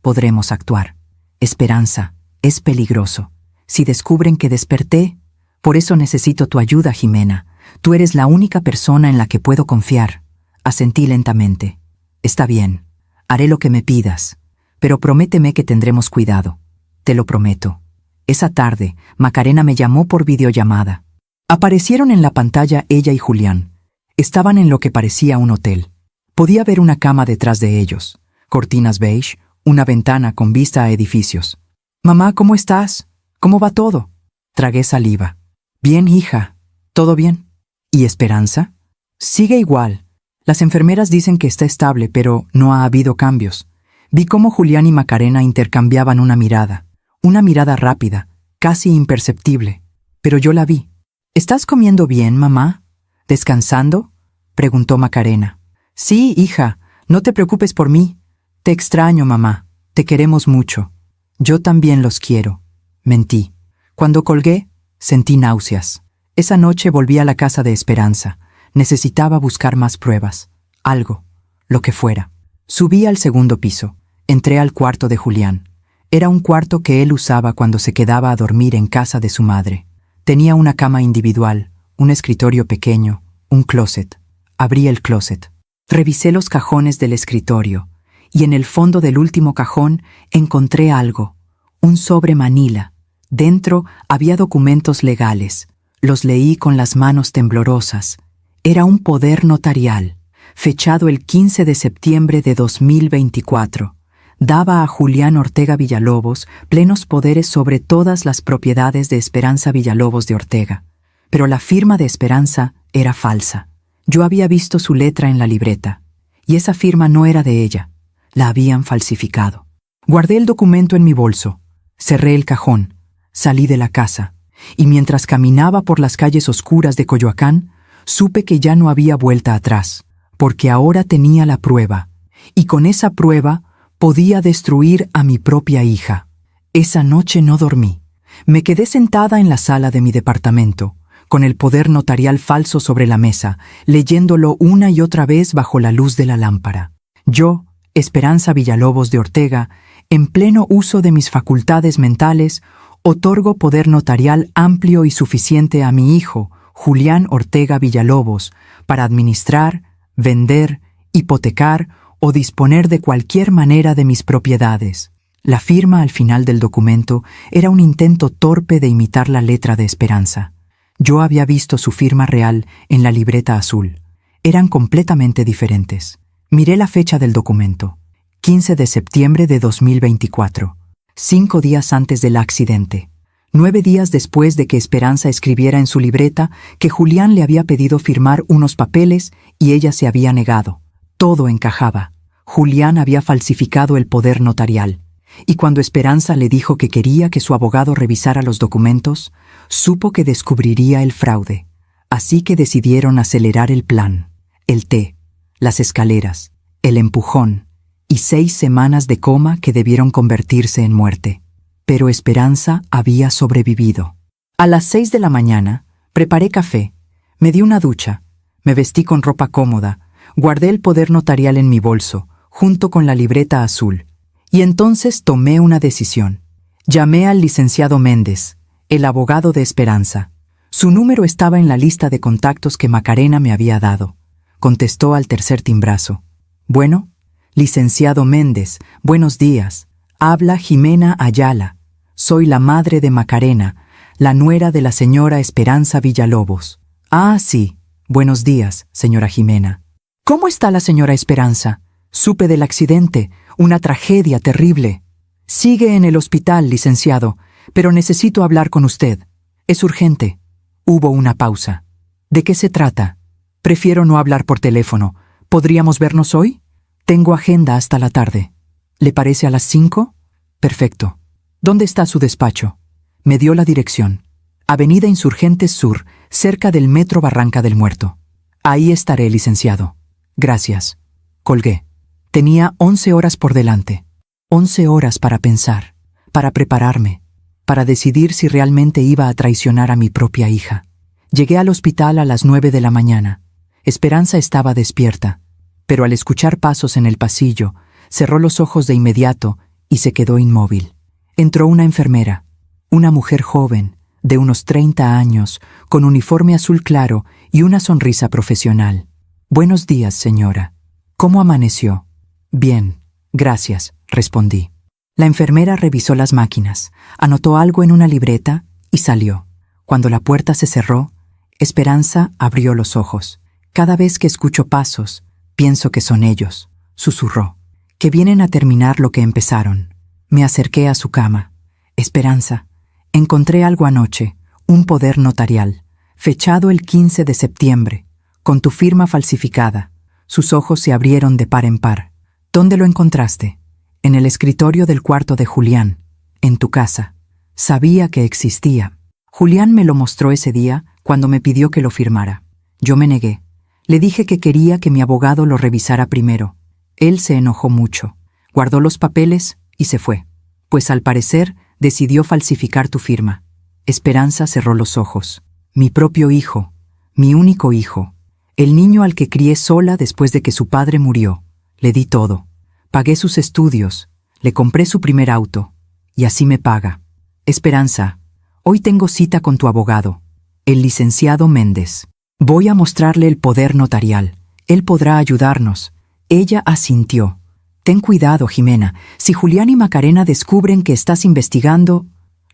podremos actuar. Esperanza, es peligroso. Si descubren que desperté, por eso necesito tu ayuda, Jimena. Tú eres la única persona en la que puedo confiar. Asentí lentamente. Está bien, haré lo que me pidas, pero prométeme que tendremos cuidado. Te lo prometo. Esa tarde, Macarena me llamó por videollamada. Aparecieron en la pantalla ella y Julián. Estaban en lo que parecía un hotel. Podía ver una cama detrás de ellos, cortinas beige, una ventana con vista a edificios. «Mamá, ¿cómo estás? ¿Cómo va todo?» Tragué saliva. «Bien, hija. ¿Todo bien?» «¿Y Esperanza?» «Sigue igual. Las enfermeras dicen que está estable, pero no ha habido cambios». Vi cómo Julián y Macarena intercambiaban una mirada rápida, casi imperceptible. Pero yo la vi. «¿Estás comiendo bien, mamá? ¿Descansando?» preguntó Macarena. «Sí, hija, no te preocupes por mí. Te extraño, mamá. Te queremos mucho». «Yo también los quiero», mentí. Cuando colgué, sentí náuseas. Esa noche volví a la casa de Esperanza. Necesitaba buscar más pruebas. Algo, lo que fuera. Subí al segundo piso. Entré al cuarto de Julián. Era un cuarto que él usaba cuando se quedaba a dormir en casa de su madre. Tenía una cama individual, un escritorio pequeño, un closet. Abrí el closet. Revisé los cajones del escritorio, y en el fondo del último cajón encontré algo, un sobre manila. Dentro había documentos legales. Los leí con las manos temblorosas. Era un poder notarial, fechado el 15 de septiembre de 2024. Daba a Julián Ortega Villalobos plenos poderes sobre todas las propiedades de Esperanza Villalobos de Ortega. Pero la firma de Esperanza era falsa. Yo había visto su letra en la libreta, y esa firma no era de ella. La habían falsificado. Guardé el documento en mi bolso, cerré el cajón, salí de la casa, y mientras caminaba por las calles oscuras de Coyoacán, supe que ya no había vuelta atrás, porque ahora tenía la prueba, y con esa prueba podía destruir a mi propia hija. Esa noche no dormí. Me quedé sentada en la sala de mi departamento, con el poder notarial falso sobre la mesa, leyéndolo una y otra vez bajo la luz de la lámpara. Yo, Esperanza Villalobos de Ortega, en pleno uso de mis facultades mentales, otorgo poder notarial amplio y suficiente a mi hijo, Julián Ortega Villalobos, para administrar, vender, hipotecar o disponer de cualquier manera de mis propiedades. La firma al final del documento era un intento torpe de imitar la letra de Esperanza. Yo había visto su firma real en la libreta azul. Eran completamente diferentes. Miré la fecha del documento. 15 de septiembre de 2024. 5 días antes del accidente. 9 días después de que Esperanza escribiera en su libreta que Julián le había pedido firmar unos papeles y ella se había negado. Todo encajaba. Julián había falsificado el poder notarial. Y cuando Esperanza le dijo que quería que su abogado revisara los documentos, supo que descubriría el fraude. Así que decidieron acelerar el plan. El té, las escaleras, el empujón y 6 semanas de coma que debieron convertirse en muerte. Pero Esperanza había sobrevivido. A las 6 de la mañana, preparé café, me di una ducha, me vestí con ropa cómoda, guardé el poder notarial en mi bolso, junto con la libreta azul. Y entonces tomé una decisión. Llamé al licenciado Méndez, el abogado de Esperanza. Su número estaba en la lista de contactos que Macarena me había dado. Contestó al tercer timbrazo. «Bueno, licenciado Méndez, buenos días. Habla Jimena Ayala. Soy la madre de Macarena, la nuera de la señora Esperanza Villalobos». «Ah, sí. Buenos días, señora Jimena». «¿Cómo está la señora Esperanza? Supe del accidente, una tragedia terrible». «Sigue en el hospital, licenciado, pero necesito hablar con usted. Es urgente». Hubo una pausa. «¿De qué se trata?» «Prefiero no hablar por teléfono. ¿Podríamos vernos hoy? Tengo agenda hasta la tarde». «¿Le parece a las 5? Perfecto». ¿Dónde está su despacho? Me dio la dirección. Avenida Insurgentes Sur, cerca del Metro Barranca del Muerto. Ahí estaré, licenciado. Gracias. Colgué. Tenía 11 horas por delante. 11 horas para pensar, para prepararme, para decidir si realmente iba a traicionar a mi propia hija. Llegué al hospital a las 9 de la mañana. Esperanza estaba despierta, pero al escuchar pasos en el pasillo, cerró los ojos de inmediato y se quedó inmóvil. Entró una enfermera, una mujer joven, de unos 30 años, con uniforme azul claro y una sonrisa profesional. «Buenos días, señora. ¿Cómo amaneció?» «Bien, gracias», respondí. La enfermera revisó las máquinas, anotó algo en una libreta y salió. Cuando la puerta se cerró, Esperanza abrió los ojos. «Cada vez que escucho pasos, pienso que son ellos», susurró. «Que vienen a terminar lo que empezaron». Me acerqué a su cama. «Esperanza, encontré algo anoche, un poder notarial, fechado el 15 de septiembre, con tu firma falsificada». Sus ojos se abrieron de par en par. «¿Dónde lo encontraste?» «En el escritorio del cuarto de Julián, en tu casa. Sabía que existía. Julián me lo mostró ese día cuando me pidió que lo firmara. Yo me negué. Le dije que quería que mi abogado lo revisara primero. Él se enojó mucho. Guardó los papeles y se fue. Pues al parecer decidió falsificar tu firma». Esperanza cerró los ojos. «Mi propio hijo, mi único hijo, el niño al que crié sola después de que su padre murió. Le di todo. Pagué sus estudios, le compré su primer auto, y así me paga. Esperanza, hoy tengo cita con tu abogado, el licenciado Méndez. Voy a mostrarle el poder notarial. Él podrá ayudarnos». Ella asintió. «Ten cuidado, Jimena. Si Julián y Macarena descubren que estás investigando...»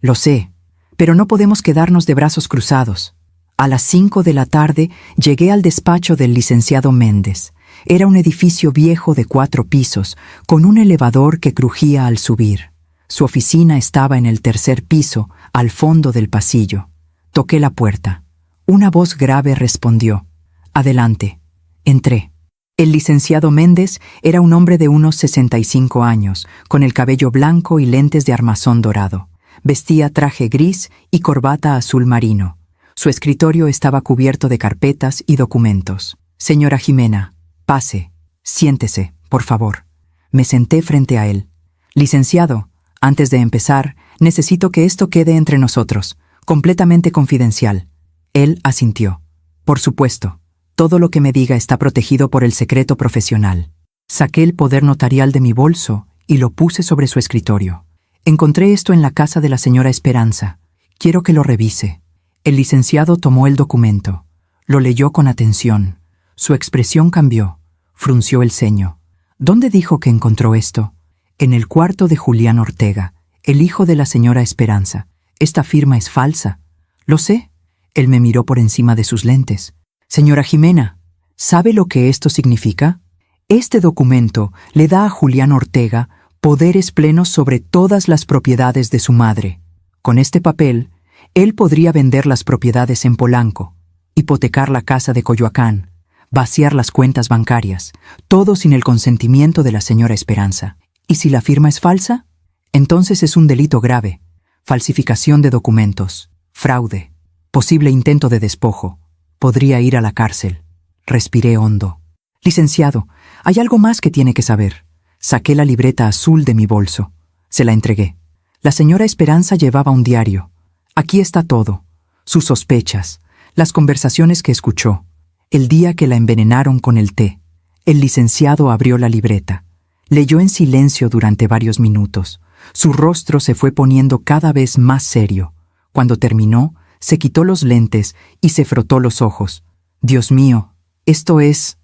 «Lo sé, pero no podemos quedarnos de brazos cruzados». A las 5 de la tarde llegué al despacho del licenciado Méndez. Era un edificio viejo de 4 pisos, con un elevador que crujía al subir. Su oficina estaba en el tercer piso, al fondo del pasillo. Toqué la puerta. Una voz grave respondió. «Adelante». Entré. El licenciado Méndez era un hombre de unos 65 años, con el cabello blanco y lentes de armazón dorado. Vestía traje gris y corbata azul marino. Su escritorio estaba cubierto de carpetas y documentos. «Señora Jimena, pase, siéntese, por favor». Me senté frente a él. «Licenciado, antes de empezar, necesito que esto quede entre nosotros, completamente confidencial». Él asintió. «Por supuesto, todo lo que me diga está protegido por el secreto profesional». Saqué el poder notarial de mi bolso y lo puse sobre su escritorio. «Encontré esto en la casa de la señora Esperanza. Quiero que lo revise». El licenciado tomó el documento. Lo leyó con atención. Su expresión cambió. Frunció el ceño. «¿Dónde dijo que encontró esto?» «En el cuarto de Julián Ortega, el hijo de la señora Esperanza. Esta firma es falsa». «Lo sé». Él me miró por encima de sus lentes. «Señora Jimena, ¿sabe lo que esto significa? Este documento le da a Julián Ortega poderes plenos sobre todas las propiedades de su madre. Con este papel, él podría vender las propiedades en Polanco, hipotecar la casa de Coyoacán, vaciar las cuentas bancarias, todo sin el consentimiento de la señora Esperanza. ¿Y si la firma es falsa? Entonces es un delito grave: falsificación de documentos, fraude, posible intento de despojo. Podría ir a la cárcel». Respiré hondo. «Licenciado, hay algo más que tiene que saber». Saqué la libreta azul de mi bolso. Se la entregué. La señora Esperanza llevaba un diario. Aquí está todo: sus sospechas, las conversaciones que escuchó, el día que la envenenaron con el té. El licenciado abrió la libreta. Leyó en silencio durante varios minutos. Su rostro se fue poniendo cada vez más serio. Cuando terminó, se quitó los lentes y se frotó los ojos. «Dios mío, esto es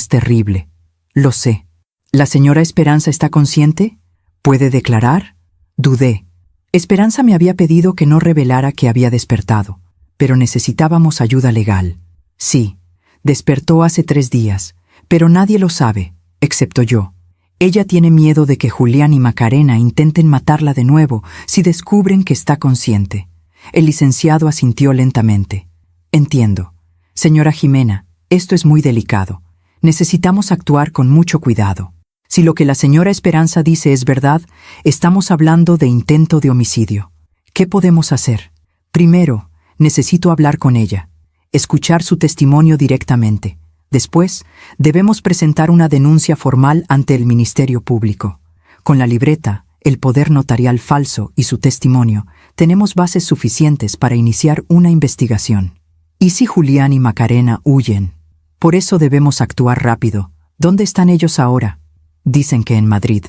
terrible». «Lo sé». «¿La señora Esperanza está consciente? ¿Puede declarar?» Dudé. Esperanza me había pedido que no revelara que había despertado, pero necesitábamos ayuda legal. Sí, despertó hace 3 días, pero nadie lo sabe, excepto yo. Ella tiene miedo de que Julián y Macarena intenten matarla de nuevo si descubren que está consciente. El licenciado asintió lentamente. «Entiendo. Señora Jimena, esto es muy delicado. Necesitamos actuar con mucho cuidado». Si lo que la señora Esperanza dice es verdad, estamos hablando de intento de homicidio. ¿Qué podemos hacer? Primero, necesito hablar con ella, escuchar su testimonio directamente. Después, debemos presentar una denuncia formal ante el Ministerio Público. Con la libreta, el poder notarial falso y su testimonio, tenemos bases suficientes para iniciar una investigación. ¿Y si Julián y Macarena huyen? Por eso debemos actuar rápido. ¿Dónde están ellos ahora? Dicen que en Madrid.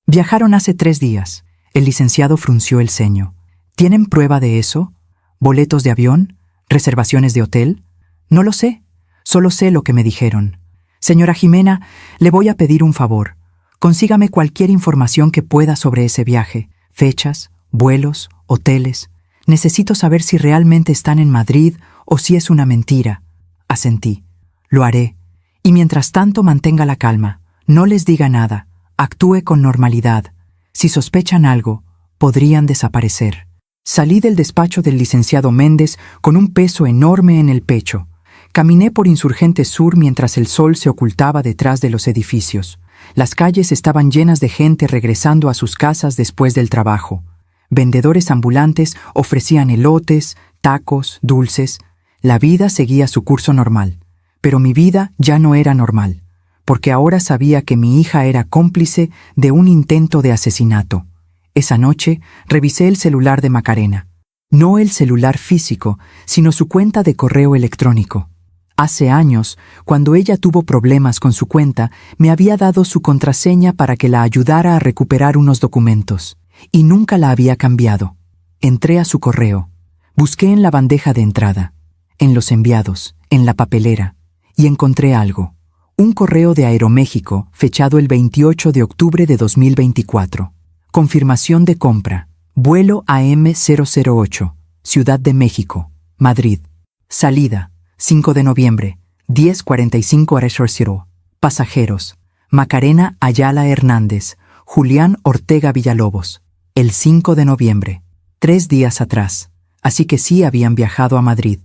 Viajaron hace 3 días. El licenciado frunció el ceño. ¿Tienen prueba de eso? ¿Boletos de avión? ¿Reservaciones de hotel? No lo sé. Solo sé lo que me dijeron. Señora Jimena, le voy a pedir un favor. Consígame cualquier información que pueda sobre ese viaje. Fechas, vuelos, hoteles. Necesito saber si realmente están en Madrid o si es una mentira. Asentí. Lo haré. Y mientras tanto mantenga la calma. No les diga nada. Actúe con normalidad. Si sospechan algo, podrían desaparecer. Salí del despacho del licenciado Méndez con un peso enorme en el pecho. Caminé por Insurgente Sur mientras el sol se ocultaba detrás de los edificios. Las calles estaban llenas de gente regresando a sus casas después del trabajo. Vendedores ambulantes ofrecían elotes, tacos, dulces. La vida seguía su curso normal. Pero mi vida ya no era normal, porque ahora sabía que mi hija era cómplice de un intento de asesinato. Esa noche revisé el celular de Macarena. No el celular físico, sino su cuenta de correo electrónico. Hace años, cuando ella tuvo problemas con su cuenta, me había dado su contraseña para que la ayudara a recuperar unos documentos, y nunca la había cambiado. Entré a su correo. Busqué en la bandeja de entrada, en los enviados, en la papelera, y encontré algo. Un correo de Aeroméxico, fechado el 28 de octubre de 2024. Confirmación de compra. Vuelo AM008, Ciudad de México, Madrid. Salida, 5 de noviembre, 10:45 horas. Pasajeros, Macarena Ayala Hernández, Julián Ortega Villalobos. El 5 de noviembre, 3 días atrás. Así que sí habían viajado a Madrid.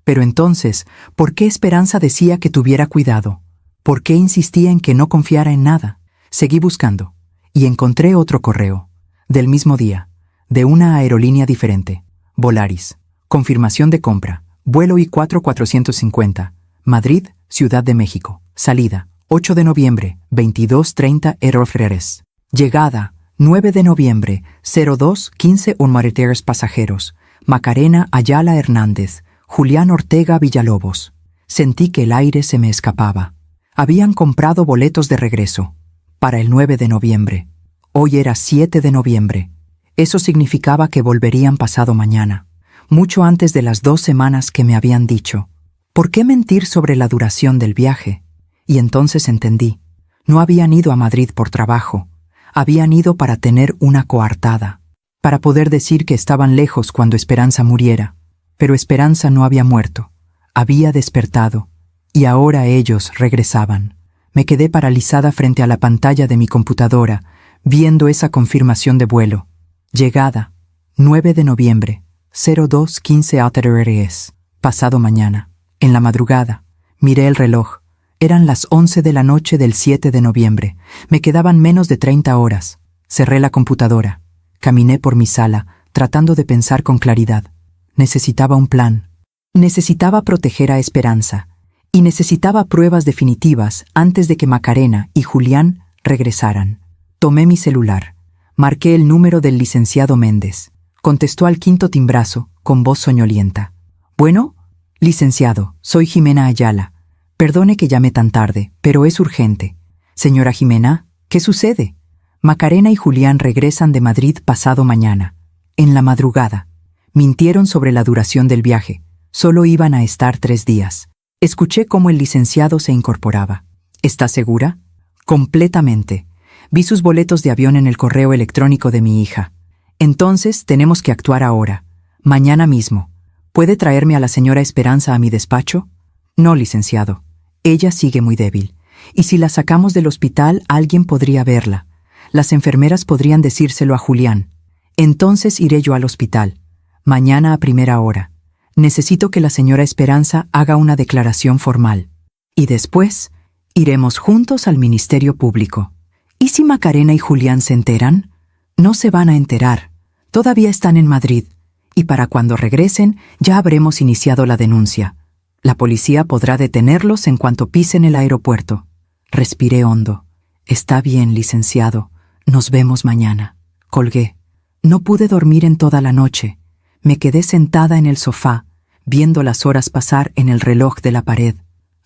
Pero entonces, ¿por qué Esperanza decía que tuviera cuidado? ¿Por qué insistía en que no confiara en nada? Seguí buscando, y encontré otro correo, del mismo día, de una aerolínea diferente, Volaris. Confirmación de compra, vuelo I-450, Madrid, Ciudad de México. Salida, 8 de noviembre, 22:30 horas. Llegada, 9 de noviembre, 02:15 horas. Pasajeros, Macarena Ayala Hernández, Julián Ortega Villalobos. Sentí que el aire se me escapaba. Habían comprado boletos de regreso, para el 9 de noviembre. Hoy era 7 de noviembre. Eso significaba que volverían pasado mañana, mucho antes de las 2 semanas que me habían dicho. ¿Por qué mentir sobre la duración del viaje? Y entonces entendí. No habían ido a Madrid por trabajo. Habían ido para tener una coartada, para poder decir que estaban lejos cuando Esperanza muriera. Pero Esperanza no había muerto, había despertado, y ahora ellos regresaban. Me quedé paralizada frente a la pantalla de mi computadora, viendo esa confirmación de vuelo. Llegada, 9 de noviembre, 02:15 horas. Pasado mañana. En la madrugada, miré el reloj. Eran las 11 de la noche del 7 de noviembre. Me quedaban menos de 30 horas. Cerré la computadora. Caminé por mi sala, tratando de pensar con claridad. Necesitaba un plan. Necesitaba proteger a Esperanza. Y necesitaba pruebas definitivas antes de que Macarena y Julián regresaran. Tomé mi celular. Marqué el número del licenciado Méndez. Contestó al 5.º timbrazo, con voz soñolienta. «Bueno, licenciado, soy Jimena Ayala. Perdone que llame tan tarde, pero es urgente. Señora Jimena, ¿qué sucede? Macarena y Julián regresan de Madrid pasado mañana. En la madrugada. Mintieron sobre la duración del viaje. Solo iban a estar 3 días. Escuché cómo el licenciado se incorporaba. ¿Está segura? Completamente. Vi sus boletos de avión en el correo electrónico de mi hija. Entonces tenemos que actuar ahora. Mañana mismo. ¿Puede traerme a la señora Esperanza a mi despacho? No, licenciado. Ella sigue muy débil. Y si la sacamos del hospital, alguien podría verla. Las enfermeras podrían decírselo a Julián. Entonces iré yo al hospital. Mañana a primera hora. Necesito que la señora Esperanza haga una declaración formal. Y después, iremos juntos al Ministerio Público. ¿Y si Macarena y Julián se enteran? No se van a enterar. Todavía están en Madrid, y para cuando regresen ya habremos iniciado la denuncia. La policía podrá detenerlos en cuanto pisen el aeropuerto. Respiré hondo. Está bien, licenciado. Nos vemos mañana. Colgué. No pude dormir en toda la noche. Me quedé sentada en el sofá, viendo las horas pasar en el reloj de la pared.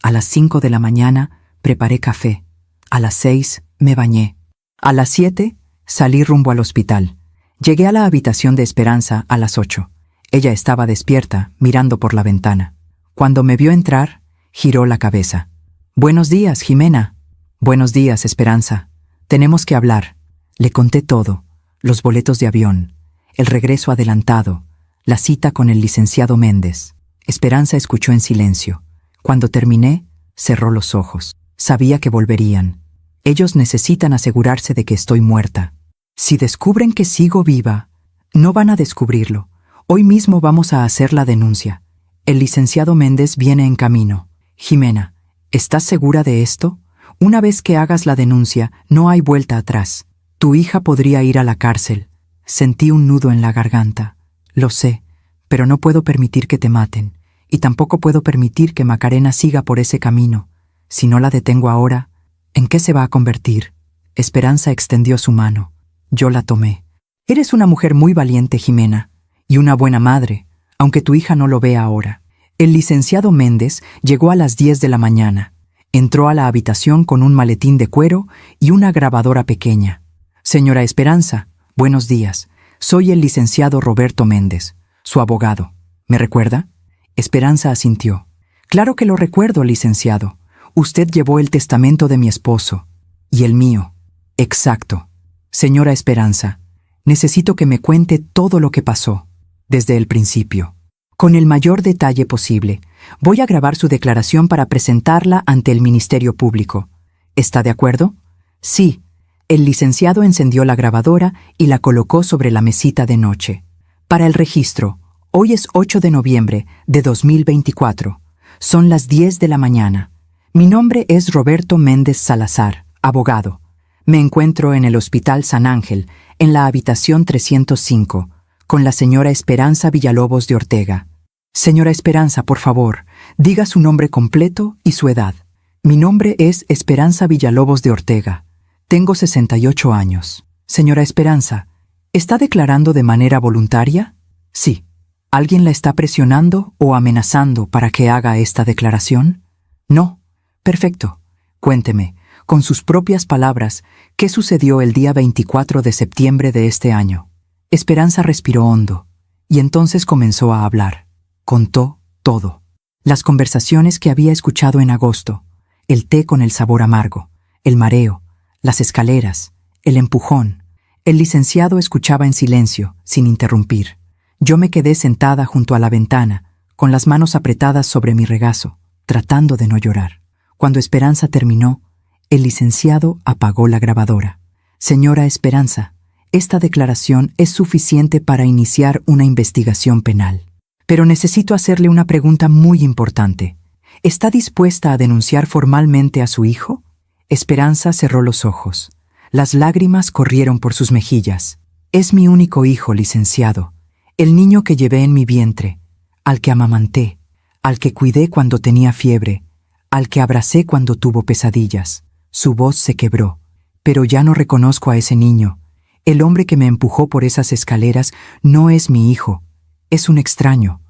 A las 5 de la mañana preparé café. A las 6 me bañé. A las 7 salí rumbo al hospital. Llegué a la habitación de Esperanza a las 8. Ella estaba despierta, mirando por la ventana. Cuando me vio entrar, giró la cabeza. «Buenos días, Jimena». «Buenos días, Esperanza. Tenemos que hablar». Le conté todo: los boletos de avión, el regreso adelantado, la cita con el licenciado Méndez. Esperanza escuchó en silencio. Cuando terminé, cerró los ojos. Sabía que volverían. Ellos necesitan asegurarse de que estoy muerta. Si descubren que sigo viva, no van a descubrirlo. Hoy mismo vamos a hacer la denuncia. El licenciado Méndez viene en camino. Jimena, ¿estás segura de esto? Una vez que hagas la denuncia, no hay vuelta atrás. Tu hija podría ir a la cárcel. Sentí un nudo en la garganta. Lo sé, pero no puedo permitir que te maten. Y tampoco puedo permitir que Macarena siga por ese camino. Si no la detengo ahora, ¿en qué se va a convertir? Esperanza extendió su mano. Yo la tomé. Eres una mujer muy valiente, Jimena, y una buena madre, aunque tu hija no lo vea ahora. El licenciado Méndez llegó a las 10 de la mañana. Entró a la habitación con un maletín de cuero y una grabadora pequeña. «Señora Esperanza, buenos días. Soy el licenciado Roberto Méndez, su abogado. ¿Me recuerda?» Esperanza asintió. «Claro que lo recuerdo, licenciado. Usted llevó el testamento de mi esposo. Y el mío». «Exacto. Señora Esperanza, necesito que me cuente todo lo que pasó, desde el principio, con el mayor detalle posible. Voy a grabar su declaración para presentarla ante el Ministerio Público. ¿Está de acuerdo?» «Sí». El licenciado encendió la grabadora y la colocó sobre la mesita de noche. «Para el registro, hoy es 8 de noviembre de 2024. Son las 10 de la mañana. Mi nombre es Roberto Méndez Salazar, abogado. Me encuentro en el Hospital San Ángel, en la habitación 305, con la señora Esperanza Villalobos de Ortega. Señora Esperanza, por favor, diga su nombre completo y su edad». «Mi nombre es Esperanza Villalobos de Ortega. Tengo 68 años. Señora Esperanza, ¿está declarando de manera voluntaria?» «Sí». ¿Alguien la está presionando o amenazando para que haga esta declaración?» «No». «Perfecto. Cuénteme, con sus propias palabras, ¿qué sucedió el día 24 de septiembre de este año?» Esperanza respiró hondo, y entonces comenzó a hablar. Contó todo. Las conversaciones que había escuchado en agosto, el té con el sabor amargo, el mareo, las escaleras, el empujón. El licenciado escuchaba en silencio, sin interrumpir. Yo me quedé sentada junto a la ventana, con las manos apretadas sobre mi regazo, tratando de no llorar. Cuando Esperanza terminó, el licenciado apagó la grabadora. «Señora Esperanza, esta declaración es suficiente para iniciar una investigación penal. Pero necesito hacerle una pregunta muy importante. ¿Está dispuesta a denunciar formalmente a su hijo?» Esperanza cerró los ojos. Las lágrimas corrieron por sus mejillas. «Es mi único hijo, licenciado. El niño que llevé en mi vientre, al que amamanté, al que cuidé cuando tenía fiebre, al que abracé cuando tuvo pesadillas». Su voz se quebró. «Pero ya no reconozco a ese niño. El hombre que me empujó por esas escaleras no es mi hijo. Es un extraño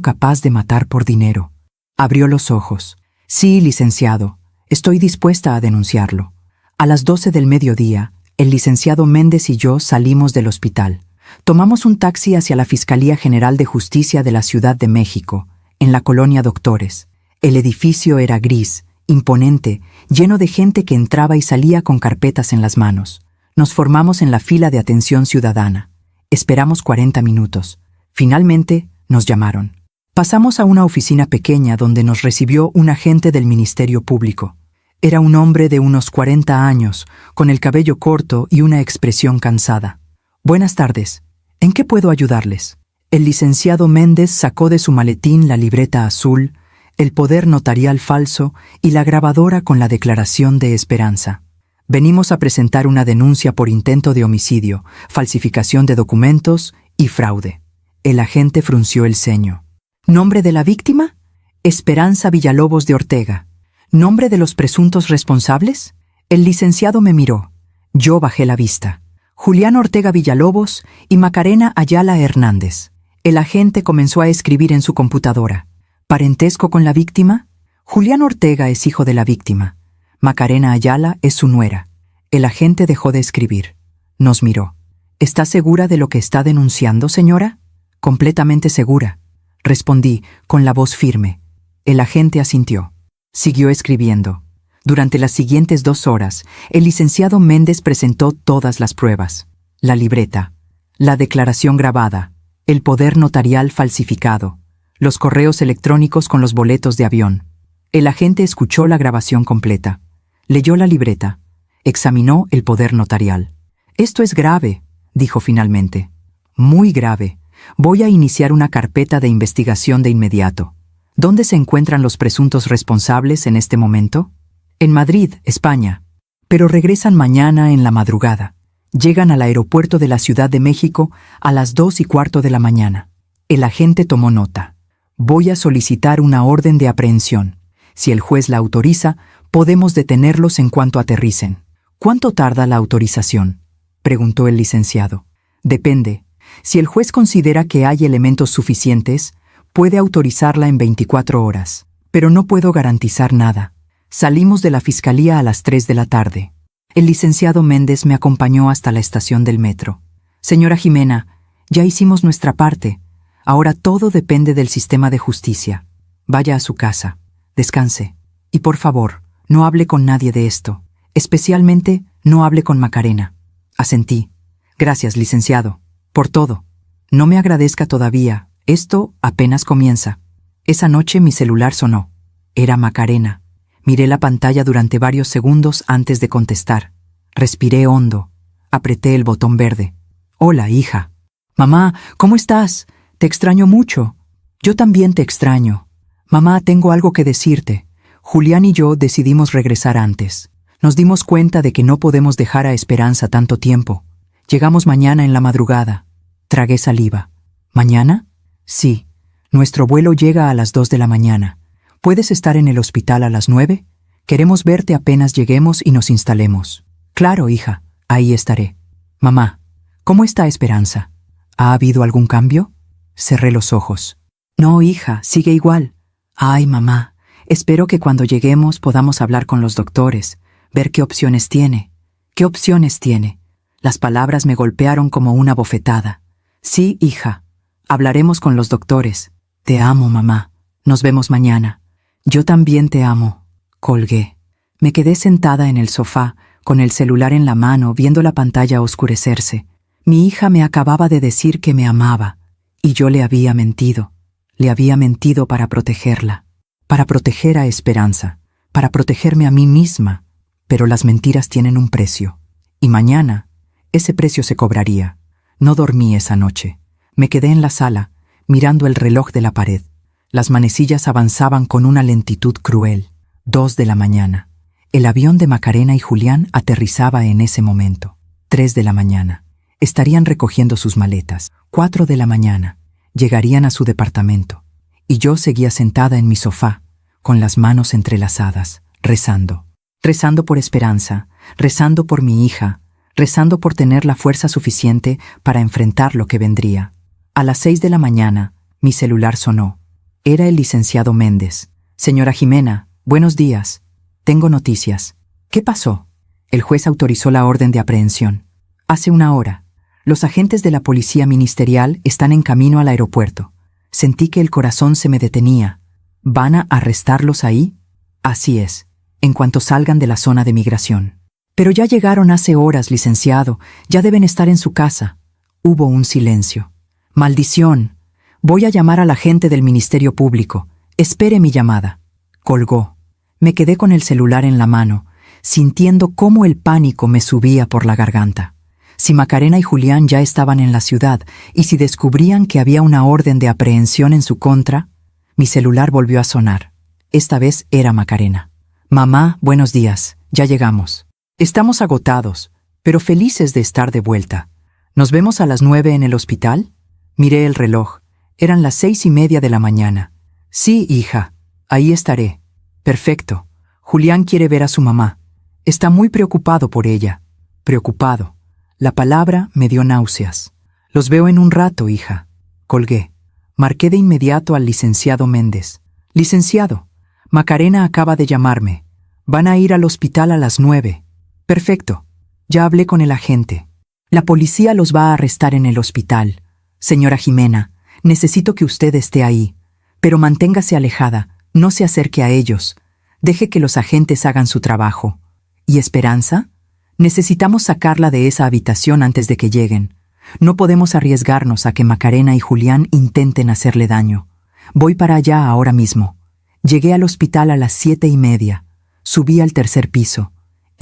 capaz de matar por dinero». Abrió los ojos. «Sí, licenciado. Estoy dispuesta a denunciarlo». A las 12 del mediodía, el licenciado Méndez y yo salimos del hospital. Tomamos un taxi hacia la Fiscalía General de Justicia de la Ciudad de México, en la colonia Doctores. El edificio era gris, imponente, lleno de gente que entraba y salía con carpetas en las manos. Nos formamos en la fila de atención ciudadana. Esperamos 40 minutos. Finalmente, nos llamaron. Pasamos a una oficina pequeña donde nos recibió un agente del Ministerio Público. Era un hombre de unos 40 años, con el cabello corto y una expresión cansada. «Buenas tardes. ¿En qué puedo ayudarles?» El licenciado Méndez sacó de su maletín la libreta azul, el poder notarial falso y la grabadora con la declaración de Esperanza. Venimos a presentar una denuncia por intento de homicidio, falsificación de documentos y fraude. El agente frunció el ceño. ¿Nombre de la víctima? Esperanza Villalobos de Ortega. ¿Nombre de los presuntos responsables? El licenciado me miró. Yo bajé la vista. Julián Ortega Villalobos y Macarena Ayala Hernández. El agente comenzó a escribir en su computadora. ¿Parentesco con la víctima? Julián Ortega es hijo de la víctima. Macarena Ayala es su nuera. El agente dejó de escribir. Nos miró. ¿Está segura de lo que está denunciando, señora? Completamente segura, respondí con la voz firme. El agente asintió. Siguió escribiendo. Durante las siguientes 2 horas, el licenciado Méndez presentó todas las pruebas. La libreta, la declaración grabada, el poder notarial falsificado, los correos electrónicos con los boletos de avión. El agente escuchó la grabación completa. Leyó la libreta. Examinó el poder notarial. Esto es grave, dijo finalmente. Muy grave. Voy a iniciar una carpeta de investigación de inmediato. ¿Dónde se encuentran los presuntos responsables en este momento? En Madrid, España. Pero regresan mañana en la madrugada. Llegan al aeropuerto de la Ciudad de México a las 2:15 de la mañana. El agente tomó nota. Voy a solicitar una orden de aprehensión. Si el juez la autoriza, podemos detenerlos en cuanto aterricen. ¿Cuánto tarda la autorización?, preguntó el licenciado. Depende. Si el juez considera que hay elementos suficientes, puede autorizarla en 24 horas. Pero no puedo garantizar nada. Salimos de la fiscalía a las 3 de la tarde. El licenciado Méndez me acompañó hasta la estación del metro. Señora Jimena, ya hicimos nuestra parte. Ahora todo depende del sistema de justicia. Vaya a su casa. Descanse. Y por favor, no hable con nadie de esto. Especialmente, no hable con Macarena. Asentí. Gracias, licenciado. Por todo. No me agradezca todavía. Esto apenas comienza. Esa noche mi celular sonó. Era Macarena. Miré la pantalla durante varios segundos antes de contestar. Respiré hondo. Apreté el botón verde. Hola, hija. Mamá, ¿cómo estás? Te extraño mucho. Yo también te extraño. Mamá, tengo algo que decirte. Julián y yo decidimos regresar antes. Nos dimos cuenta de que no podemos dejar a Esperanza tanto tiempo. Llegamos mañana en la madrugada. Tragué saliva. ¿Mañana? Sí. Nuestro vuelo llega a las 2 de la mañana. ¿Puedes estar en el hospital a las 9? Queremos verte apenas lleguemos y nos instalemos. Claro, hija. Ahí estaré. Mamá, ¿cómo está Esperanza? ¿Ha habido algún cambio? Cerré los ojos. No, hija, sigue igual. Ay, mamá, espero que cuando lleguemos podamos hablar con los doctores, ver qué opciones tiene. ¿Qué opciones tiene? Las palabras me golpearon como una bofetada. Sí, hija, hablaremos con los doctores. Te amo, mamá. Nos vemos mañana. Yo también te amo. Colgué. Me quedé sentada en el sofá, con el celular en la mano, viendo la pantalla oscurecerse. Mi hija me acababa de decir que me amaba, y yo le había mentido. Le había mentido para protegerla, para proteger a Esperanza, para protegerme a mí misma. Pero las mentiras tienen un precio, y mañana ese precio se cobraría. No dormí esa noche. Me quedé en la sala, mirando el reloj de la pared. Las manecillas avanzaban con una lentitud cruel. 2 de la mañana. El avión de Macarena y Julián aterrizaba en ese momento. 3 de la mañana. Estarían recogiendo sus maletas. 4 de la mañana. Llegarían a su departamento. Y yo seguía sentada en mi sofá, con las manos entrelazadas, rezando. Rezando por Esperanza, rezando por mi hija, rezando por tener la fuerza suficiente para enfrentar lo que vendría. A las 6 de la mañana, mi celular sonó. Era el licenciado Méndez. Señora Jimena, buenos días. Tengo noticias. ¿Qué pasó? El juez autorizó la orden de aprehensión. Hace 1 hora. Los agentes de la policía ministerial están en camino al aeropuerto. Sentí que el corazón se me detenía. ¿Van a arrestarlos ahí? Así es, en cuanto salgan de la zona de migración. Pero ya llegaron hace horas, licenciado. Ya deben estar en su casa. Hubo un silencio. Maldición. Voy a llamar al agente del Ministerio Público. Espere mi llamada. Colgó. Me quedé con el celular en la mano, sintiendo cómo el pánico me subía por la garganta. Si Macarena y Julián ya estaban en la ciudad, y si descubrían que había una orden de aprehensión en su contra, mi celular volvió a sonar. Esta vez era Macarena. Mamá, buenos días. Ya llegamos. Estamos agotados, pero felices de estar de vuelta. ¿Nos vemos a las 9 en el hospital? Miré el reloj. Eran las 6:30 de la mañana. Sí, hija, ahí estaré. Perfecto. Julián quiere ver a su mamá. Está muy preocupado por ella. Preocupado. La palabra me dio náuseas. Los veo en un rato, hija. Colgué. Marqué de inmediato al licenciado Méndez. Licenciado, Macarena acaba de llamarme. Van a ir al hospital a las 9. Perfecto. Ya hablé con el agente. La policía los va a arrestar en el hospital. Señora Jimena, necesito que usted esté ahí. Pero manténgase alejada, no se acerque a ellos. Deje que los agentes hagan su trabajo. ¿Y Esperanza? Necesitamos sacarla de esa habitación antes de que lleguen. No podemos arriesgarnos a que Macarena y Julián intenten hacerle daño. Voy para allá ahora mismo. Llegué al hospital a las 7:30. Subí al tercer piso.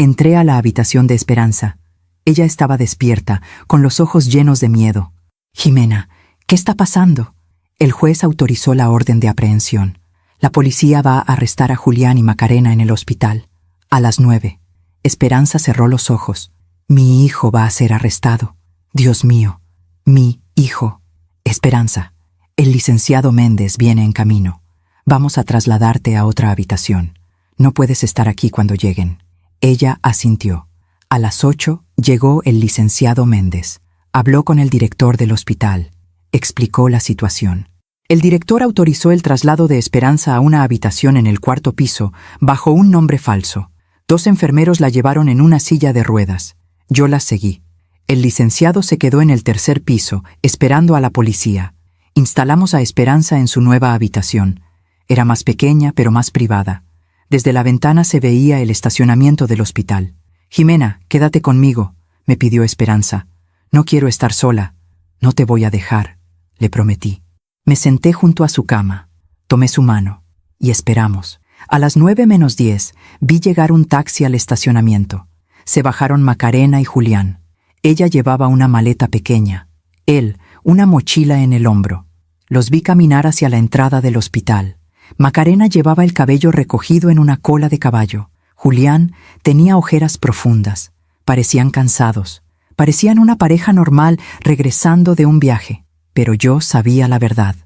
Entré a la habitación de Esperanza. Ella estaba despierta, con los ojos llenos de miedo. Jimena, ¿qué está pasando? El juez autorizó la orden de aprehensión. La policía va a arrestar a Julián y Macarena en el hospital. A las 9. Esperanza cerró los ojos. Mi hijo va a ser arrestado. Dios mío, mi hijo. Esperanza, el licenciado Méndez viene en camino. Vamos a trasladarte a otra habitación. No puedes estar aquí cuando lleguen. Ella asintió. A las 8 llegó el licenciado Méndez. Habló con el director del hospital. Explicó la situación. El director autorizó el traslado de Esperanza a una habitación en el cuarto piso bajo un nombre falso. 2 enfermeros la llevaron en una silla de ruedas. Yo las seguí. El licenciado se quedó en el tercer piso, esperando a la policía. Instalamos a Esperanza en su nueva habitación. Era más pequeña, pero más privada. Desde la ventana se veía el estacionamiento del hospital. Jimena, quédate conmigo, me pidió Esperanza. No quiero estar sola. No te voy a dejar, le prometí. Me senté junto a su cama. Tomé su mano. Y esperamos. A las 9:10 vi llegar un taxi al estacionamiento. Se bajaron Macarena y Julián. Ella llevaba una maleta pequeña. Él, una mochila en el hombro. Los vi caminar hacia la entrada del hospital. Macarena llevaba el cabello recogido en una cola de caballo. Julián tenía ojeras profundas. Parecían cansados. Parecían una pareja normal regresando de un viaje. Pero yo sabía la verdad.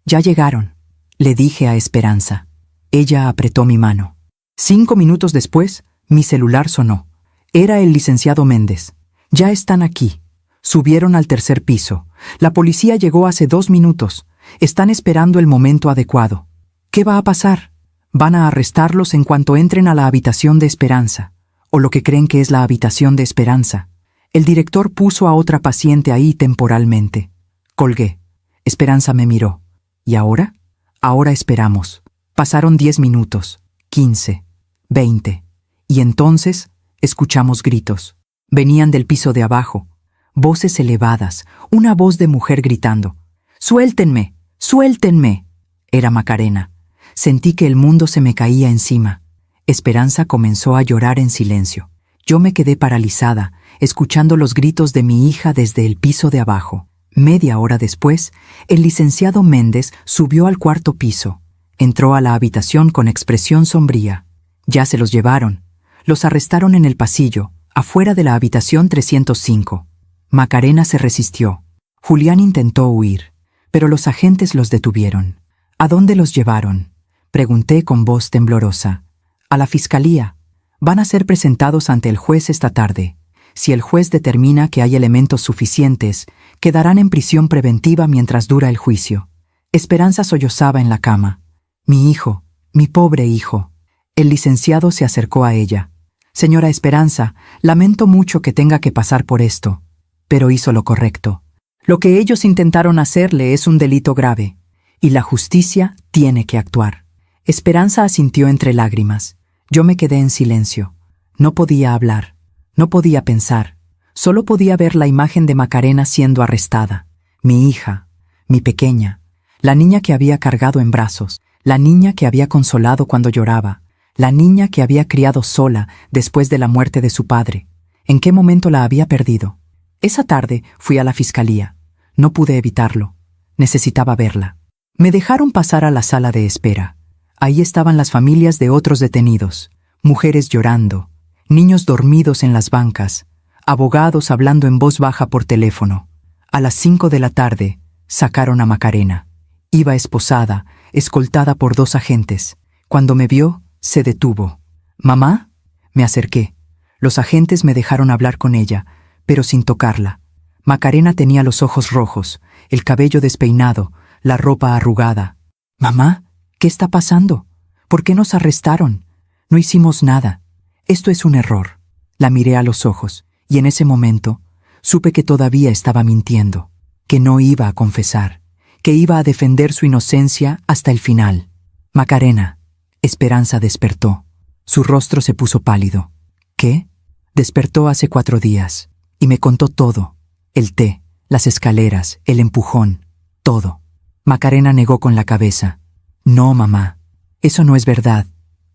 Ya llegaron, le dije a Esperanza. Ella apretó mi mano. 5 minutos después, mi celular sonó. Era el licenciado Méndez. Ya están aquí. Subieron al tercer piso. La policía llegó hace 2 minutos. Están esperando el momento adecuado. ¿Qué va a pasar? Van a arrestarlos en cuanto entren a la habitación de Esperanza, o lo que creen que es la habitación de Esperanza. El director puso a otra paciente ahí temporalmente. Colgué. Esperanza me miró. ¿Y ahora? Ahora esperamos. Pasaron 10 minutos, 15, 20. Y entonces escuchamos gritos. Venían del piso de abajo. Voces elevadas, una voz de mujer gritando. ¡Suéltenme! ¡Suéltenme! Era Macarena. Sentí que el mundo se me caía encima. Esperanza comenzó a llorar en silencio. Yo me quedé paralizada, escuchando los gritos de mi hija desde el piso de abajo. Media hora después, el licenciado Méndez subió al cuarto piso. Entró a la habitación con expresión sombría. Ya se los llevaron. Los arrestaron en el pasillo, afuera de la habitación 305. Macarena se resistió. Julián intentó huir, pero los agentes los detuvieron. ¿A dónde los llevaron?, pregunté con voz temblorosa. A la fiscalía. Van a ser presentados ante el juez esta tarde. Si el juez determina que hay elementos suficientes, quedarán en prisión preventiva mientras dura el juicio. Esperanza sollozaba en la cama. Mi hijo, mi pobre hijo. El licenciado se acercó a ella. Señora Esperanza, lamento mucho que tenga que pasar por esto, pero hizo lo correcto. Lo que ellos intentaron hacerle es un delito grave, y la justicia tiene que actuar. Esperanza asintió entre lágrimas. Yo me quedé en silencio. No podía hablar, no podía pensar. Solo podía ver la imagen de Macarena siendo arrestada. Mi hija, mi pequeña, la niña que había cargado en brazos, la niña que había consolado cuando lloraba, la niña que había criado sola después de la muerte de su padre. ¿En qué momento la había perdido? Esa tarde fui a la fiscalía. No pude evitarlo. Necesitaba verla. Me dejaron pasar a la sala de espera. Ahí estaban las familias de otros detenidos, mujeres llorando, niños dormidos en las bancas, abogados hablando en voz baja por teléfono. A las 5 de la tarde, sacaron a Macarena. Iba esposada, escoltada por 2 agentes. Cuando me vio, se detuvo. «¿Mamá?». Me acerqué. Los agentes me dejaron hablar con ella, pero sin tocarla. Macarena tenía los ojos rojos, el cabello despeinado, la ropa arrugada. «Mamá, ¿qué está pasando? ¿Por qué nos arrestaron? No hicimos nada. Esto es un error». La miré a los ojos, y en ese momento supe que todavía estaba mintiendo, que no iba a confesar, que iba a defender su inocencia hasta el final. «Macarena». Esperanza despertó. Su rostro se puso pálido. «¿Qué?». Despertó hace 4 días, y me contó todo. El té, las escaleras, el empujón, todo. Macarena negó con la cabeza. «No, mamá, eso no es verdad.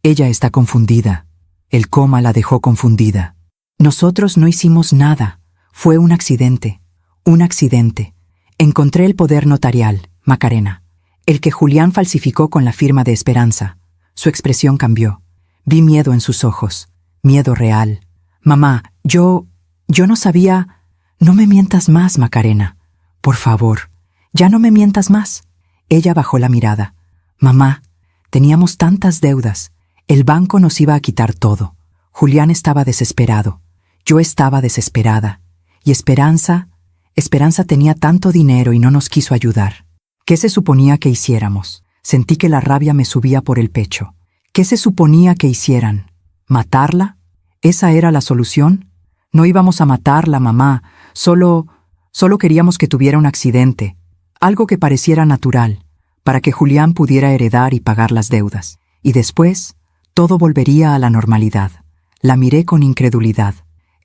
Ella está confundida». El coma la dejó confundida. «Nosotros no hicimos nada. Fue un accidente. Un accidente. Encontré el poder notarial, Macarena. El que Julián falsificó con la firma de Esperanza». Su expresión cambió. Vi miedo en sus ojos. Miedo real. «Mamá, yo no sabía». «No me mientas más, Macarena. Por favor, ya no me mientas más». Ella bajó la mirada. «Mamá, teníamos tantas deudas. El banco nos iba a quitar todo. Julián estaba desesperado. Yo estaba desesperada. Y Esperanza tenía tanto dinero y no nos quiso ayudar. ¿Qué se suponía que hiciéramos?». Sentí que la rabia me subía por el pecho. ¿Qué se suponía que hicieran? ¿Matarla? ¿Esa era la solución? No íbamos a matarla, mamá. Solo queríamos que tuviera un accidente. Algo que pareciera natural, para que Julián pudiera heredar y pagar las deudas. Y después, todo volvería a la normalidad. La miré con incredulidad.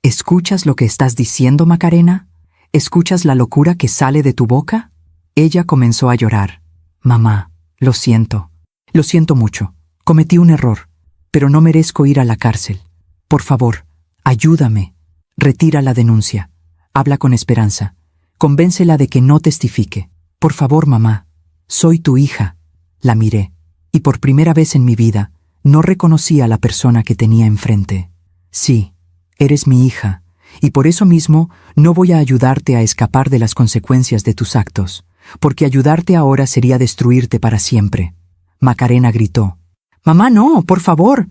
«¿Escuchas lo que estás diciendo, Macarena? ¿Escuchas la locura que sale de tu boca?». Ella comenzó a llorar. «Mamá, lo siento mucho. Cometí un error, pero no merezco ir a la cárcel. Por favor, ayúdame. Retira la denuncia. Habla con Esperanza. Convéncela de que no testifique. Por favor, mamá. Soy tu hija». La miré, y por primera vez en mi vida, no reconocí a la persona que tenía enfrente. «Sí, eres mi hija, y por eso mismo no voy a ayudarte a escapar de las consecuencias de tus actos, porque ayudarte ahora sería destruirte para siempre». Macarena gritó. «Mamá, no, por favor».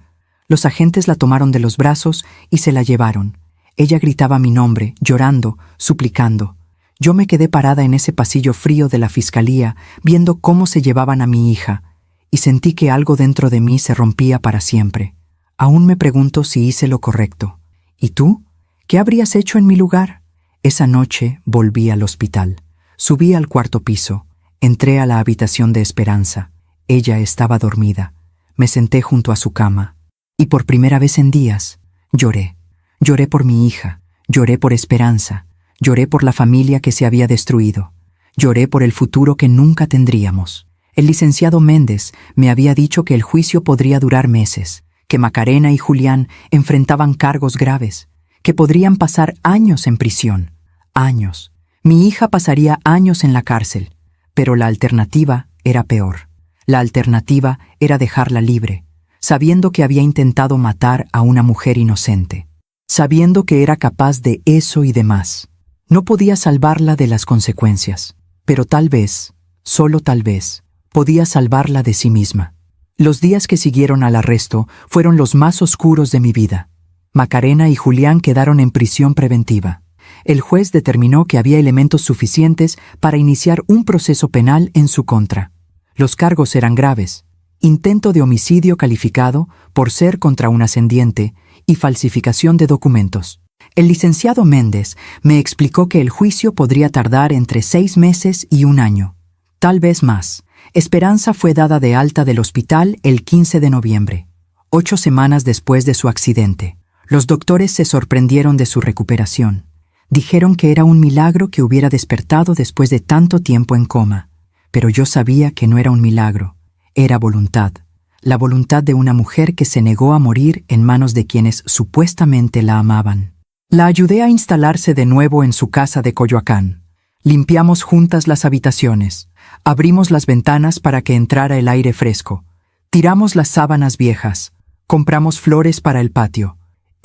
Los agentes la tomaron de los brazos y se la llevaron. Ella gritaba mi nombre, llorando, suplicando. Yo me quedé parada en ese pasillo frío de la fiscalía, viendo cómo se llevaban a mi hija, y sentí que algo dentro de mí se rompía para siempre. Aún me pregunto si hice lo correcto. ¿Y tú? ¿Qué habrías hecho en mi lugar? Esa noche volví al hospital. Subí al 4º piso. Entré a la habitación de Esperanza. Ella estaba dormida. Me senté junto a su cama. Y por primera vez en días, lloré. Lloré por mi hija. Lloré por Esperanza. Lloré por la familia que se había destruido. Lloré por el futuro que nunca tendríamos. El licenciado Méndez me había dicho que el juicio podría durar meses, que Macarena y Julián enfrentaban cargos graves, que podrían pasar años en prisión. Años. Mi hija pasaría años en la cárcel, pero la alternativa era peor. La alternativa era dejarla libre, sabiendo que había intentado matar a una mujer inocente, sabiendo que era capaz de eso y de más. No podía salvarla de las consecuencias, pero tal vez, solo tal vez, podía salvarla de sí misma. Los días que siguieron al arresto fueron los más oscuros de mi vida. Macarena y Julián quedaron en prisión preventiva. El juez determinó que había elementos suficientes para iniciar un proceso penal en su contra. Los cargos eran graves: intento de homicidio calificado por ser contra un ascendiente y falsificación de documentos. El licenciado Méndez me explicó que el juicio podría tardar entre 6 meses y 1 año, tal vez más. Esperanza fue dada de alta del hospital el 15 de noviembre, 8 semanas después de su accidente. Los doctores se sorprendieron de su recuperación. Dijeron que era un milagro que hubiera despertado después de tanto tiempo en coma. Pero yo sabía que no era un milagro, era voluntad. La voluntad de una mujer que se negó a morir en manos de quienes supuestamente la amaban. La ayudé a instalarse de nuevo en su casa de Coyoacán. Limpiamos juntas las habitaciones, abrimos las ventanas para que entrara el aire fresco, tiramos las sábanas viejas, compramos flores para el patio.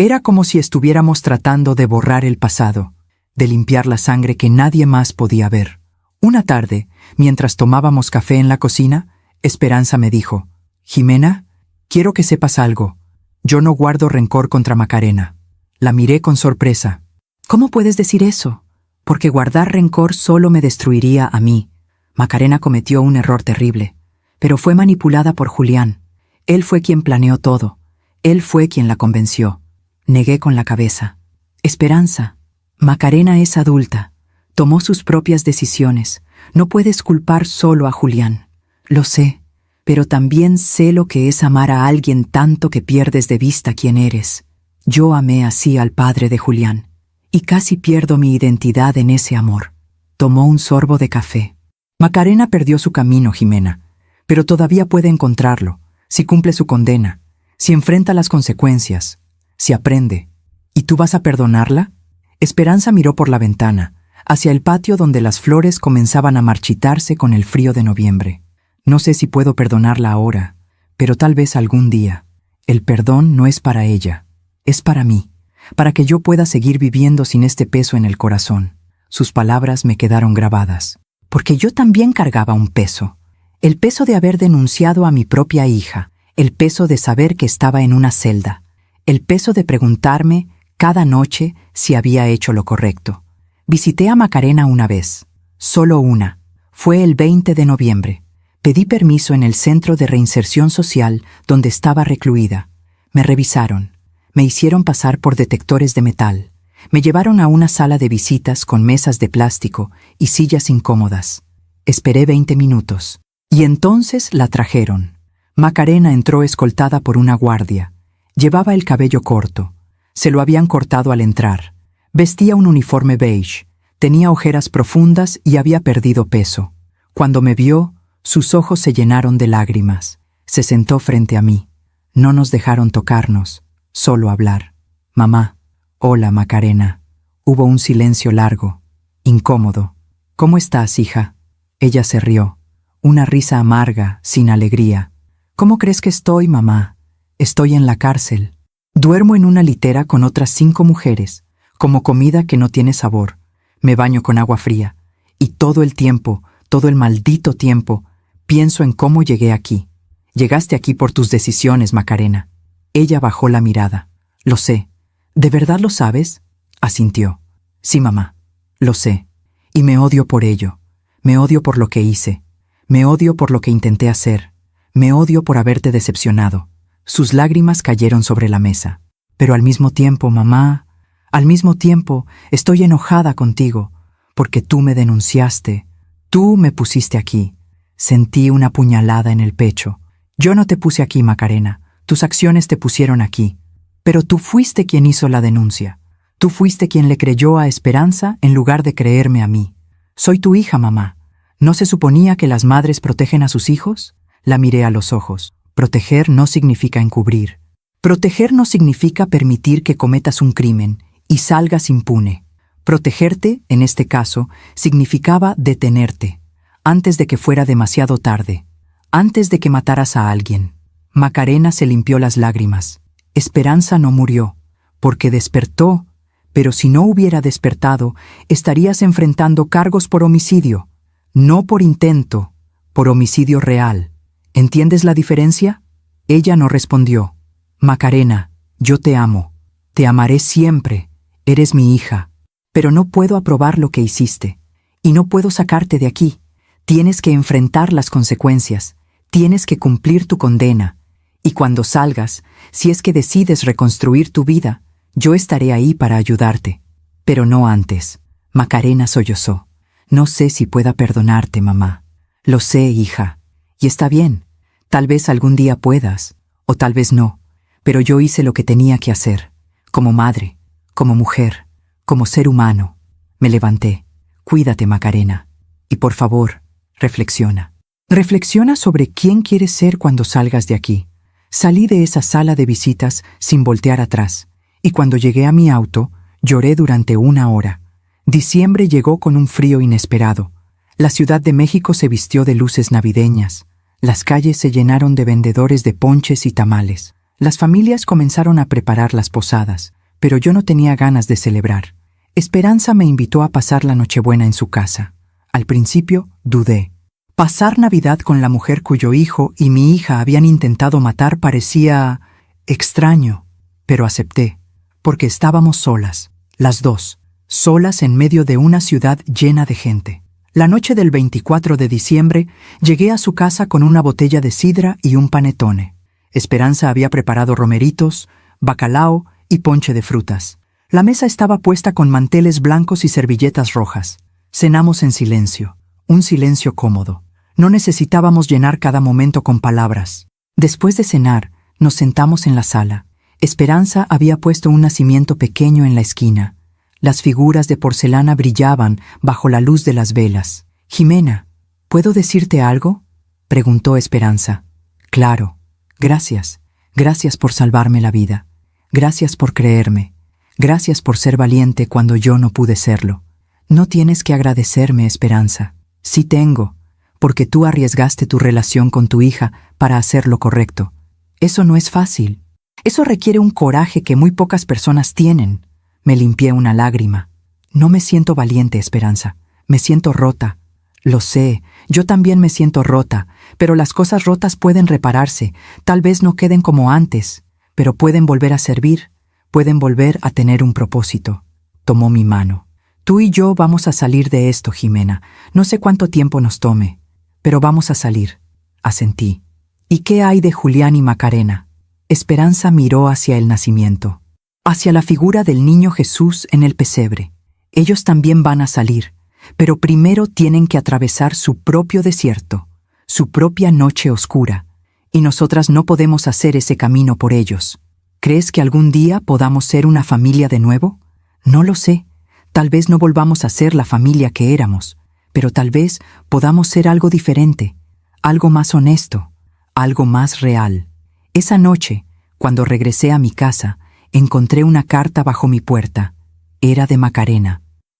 Era como si estuviéramos tratando de borrar el pasado, de limpiar la sangre que nadie más podía ver. Una tarde, mientras tomábamos café en la cocina, Esperanza me dijo: «Jimena, quiero que sepas algo. Yo no guardo rencor contra Macarena». La miré con sorpresa. «¿Cómo puedes decir eso? Porque guardar rencor solo me destruiría a mí. Macarena cometió un error terrible, pero fue manipulada por Julián. Él fue quien planeó todo. Él fue quien la convenció». Negué con la cabeza. «Esperanza, Macarena es adulta. Tomó sus propias decisiones. No puedes culpar solo a Julián». «Lo sé, pero también sé lo que es amar a alguien tanto que pierdes de vista quién eres. Yo amé así al padre de Julián, y casi pierdo mi identidad en ese amor». Tomó un sorbo de café. «Macarena perdió su camino, Jimena, pero todavía puede encontrarlo, si cumple su condena, si enfrenta las consecuencias, si aprende. ¿Y tú vas a perdonarla?». Esperanza miró por la ventana, hacia el patio donde las flores comenzaban a marchitarse con el frío de noviembre. «No sé si puedo perdonarla ahora, pero tal vez algún día. El perdón no es para ella, es para mí, para que yo pueda seguir viviendo sin este peso en el corazón». Sus palabras me quedaron grabadas, porque yo también cargaba un peso. El peso de haber denunciado a mi propia hija, el peso de saber que estaba en una celda, el peso de preguntarme cada noche si había hecho lo correcto. Visité a Macarena una vez, solo una. Fue el 20 de noviembre. Pedí permiso en el centro de reinserción social donde estaba recluida. Me revisaron. Me hicieron pasar por detectores de metal. Me llevaron a una sala de visitas con mesas de plástico y sillas incómodas. Esperé 20 minutos. Y entonces la trajeron. Macarena entró escoltada por una guardia. Llevaba el cabello corto. Se lo habían cortado al entrar. Vestía un uniforme beige. Tenía ojeras profundas y había perdido peso. Cuando me vio, sus ojos se llenaron de lágrimas. Se sentó frente a mí. No nos dejaron tocarnos, solo hablar. «Mamá». «Hola, Macarena». Hubo un silencio largo, incómodo. «¿Cómo estás, hija?». Ella se rió, una risa amarga, sin alegría. «¿Cómo crees que estoy, mamá? Estoy en la cárcel. Duermo en una litera con otras 5 mujeres, como comida que no tiene sabor. Me baño con agua fría. Y todo el tiempo, todo el maldito tiempo, pienso en cómo llegué aquí. Llegaste aquí por tus decisiones, Macarena». Ella bajó la mirada. «Lo sé». «¿De verdad lo sabes?». Asintió. «Sí, mamá, lo sé. Y me odio por ello. Me odio por lo que hice. Me odio por lo que intenté hacer. Me odio por haberte decepcionado». Sus lágrimas cayeron sobre la mesa. «Pero al mismo tiempo, mamá, al mismo tiempo, estoy enojada contigo, porque tú me denunciaste. Tú me pusiste aquí». Sentí una puñalada en el pecho. «Yo no te puse aquí, Macarena. Tus acciones te pusieron aquí. Pero tú fuiste quien hizo la denuncia. Tú fuiste quien le creyó a Esperanza en lugar de creerme a mí. Soy tu hija, mamá. ¿No se suponía que las madres protegen a sus hijos?». La miré a los ojos. Proteger no significa encubrir. Proteger no significa permitir que cometas un crimen y salgas impune. Protegerte, en este caso, significaba detenerte, antes de que fuera demasiado tarde, antes de que mataras a alguien. Macarena se limpió las lágrimas. Esperanza no murió, porque despertó, pero si no hubiera despertado, estarías enfrentando cargos por homicidio, no por intento, por homicidio real. ¿Entiendes la diferencia? Ella no respondió. «Macarena, yo te amo. Te amaré siempre. Eres mi hija. Pero no puedo aprobar lo que hiciste. Y no puedo sacarte de aquí. Tienes que enfrentar las consecuencias. Tienes que cumplir tu condena. Y cuando salgas, si es que decides reconstruir tu vida, yo estaré ahí para ayudarte. Pero no antes». Macarena sollozó. «No sé si pueda perdonarte, mamá». «Lo sé, hija. Y está bien. Tal vez algún día puedas, o tal vez no. Pero yo hice lo que tenía que hacer. Como madre, como mujer, como ser humano». Me levanté. «Cuídate, Macarena. Y por favor, reflexiona. Reflexiona sobre quién quieres ser cuando salgas de aquí». Salí de esa sala de visitas sin voltear atrás, y cuando llegué a mi auto, lloré durante 1 hora. Diciembre llegó con un frío inesperado. La Ciudad de México se vistió de luces navideñas. Las calles se llenaron de vendedores de ponches y tamales. Las familias comenzaron a preparar las posadas, pero yo no tenía ganas de celebrar. Esperanza me invitó a pasar la Nochebuena en su casa. Al principio, dudé. Pasar Navidad con la mujer cuyo hijo y mi hija habían intentado matar parecía extraño, pero acepté, porque estábamos solas, las dos, solas en medio de una ciudad llena de gente. La noche del 24 de diciembre llegué a su casa con una botella de sidra y un panetone. Esperanza había preparado romeritos, bacalao y ponche de frutas. La mesa estaba puesta con manteles blancos y servilletas rojas. Cenamos en silencio, un silencio cómodo. No necesitábamos llenar cada momento con palabras. Después de cenar, nos sentamos en la sala. Esperanza había puesto un nacimiento pequeño en la esquina. Las figuras de porcelana brillaban bajo la luz de las velas. «Jimena, ¿puedo decirte algo?», preguntó Esperanza. «Claro. Gracias. Gracias por salvarme la vida. Gracias por creerme. Gracias por ser valiente cuando yo no pude serlo. No tienes que agradecerme, Esperanza. Sí tengo, porque tú arriesgaste tu relación con tu hija para hacer lo correcto. Eso no es fácil. Eso requiere un coraje que muy pocas personas tienen». Me limpié una lágrima. No me siento valiente, Esperanza. Me siento rota. Lo sé, yo también me siento rota, pero las cosas rotas pueden repararse. Tal vez no queden como antes, pero pueden volver a servir, pueden volver a tener un propósito. Tomó mi mano. Tú y yo vamos a salir de esto, Jimena. No sé cuánto tiempo nos tome, pero vamos a salir. Asentí. ¿Y qué hay de Julián y Macarena? Esperanza miró hacia el nacimiento, hacia la figura del niño Jesús en el pesebre. Ellos también van a salir, pero primero tienen que atravesar su propio desierto, su propia noche oscura, y nosotras no podemos hacer ese camino por ellos. ¿Crees que algún día podamos ser una familia de nuevo? No lo sé. Tal vez no volvamos a ser la familia que éramos, pero tal vez podamos ser algo diferente, algo más honesto, algo más real. Esa noche, cuando regresé a mi casa, encontré una carta bajo mi puerta. Era de Macarena.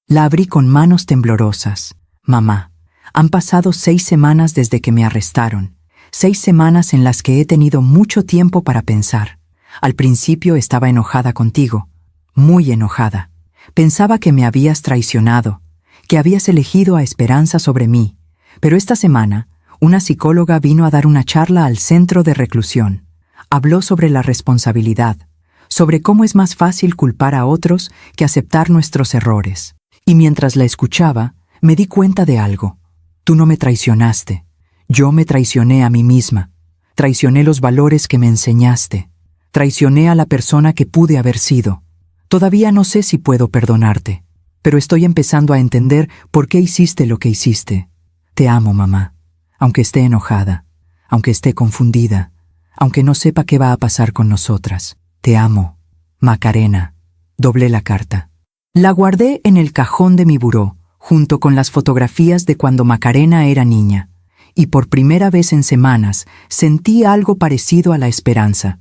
La abrí con manos temblorosas. Mamá, han pasado 6 semanas desde que me arrestaron. 6 semanas en las que he tenido mucho tiempo para pensar. Al principio estaba enojada contigo, muy enojada. Pensaba que me habías traicionado, que habías elegido a Esperanza sobre mí. Pero esta semana, una psicóloga vino a dar una charla al centro de reclusión. Habló sobre la responsabilidad, sobre cómo es más fácil culpar a otros que aceptar nuestros errores. Y mientras la escuchaba, me di cuenta de algo. Tú no me traicionaste. Yo me traicioné a mí misma. Traicioné los valores que me enseñaste. Traicioné a la persona que pude haber sido. Todavía no sé si puedo perdonarte, pero estoy empezando a entender por qué hiciste lo que hiciste. Te amo, mamá, aunque esté enojada, aunque esté confundida, aunque no sepa qué va a pasar con nosotras. Te amo, Macarena. Doblé la carta. La guardé en el cajón de mi buró, junto con las fotografías de cuando Macarena era niña, y por primera vez en semanas sentí algo parecido a la esperanza.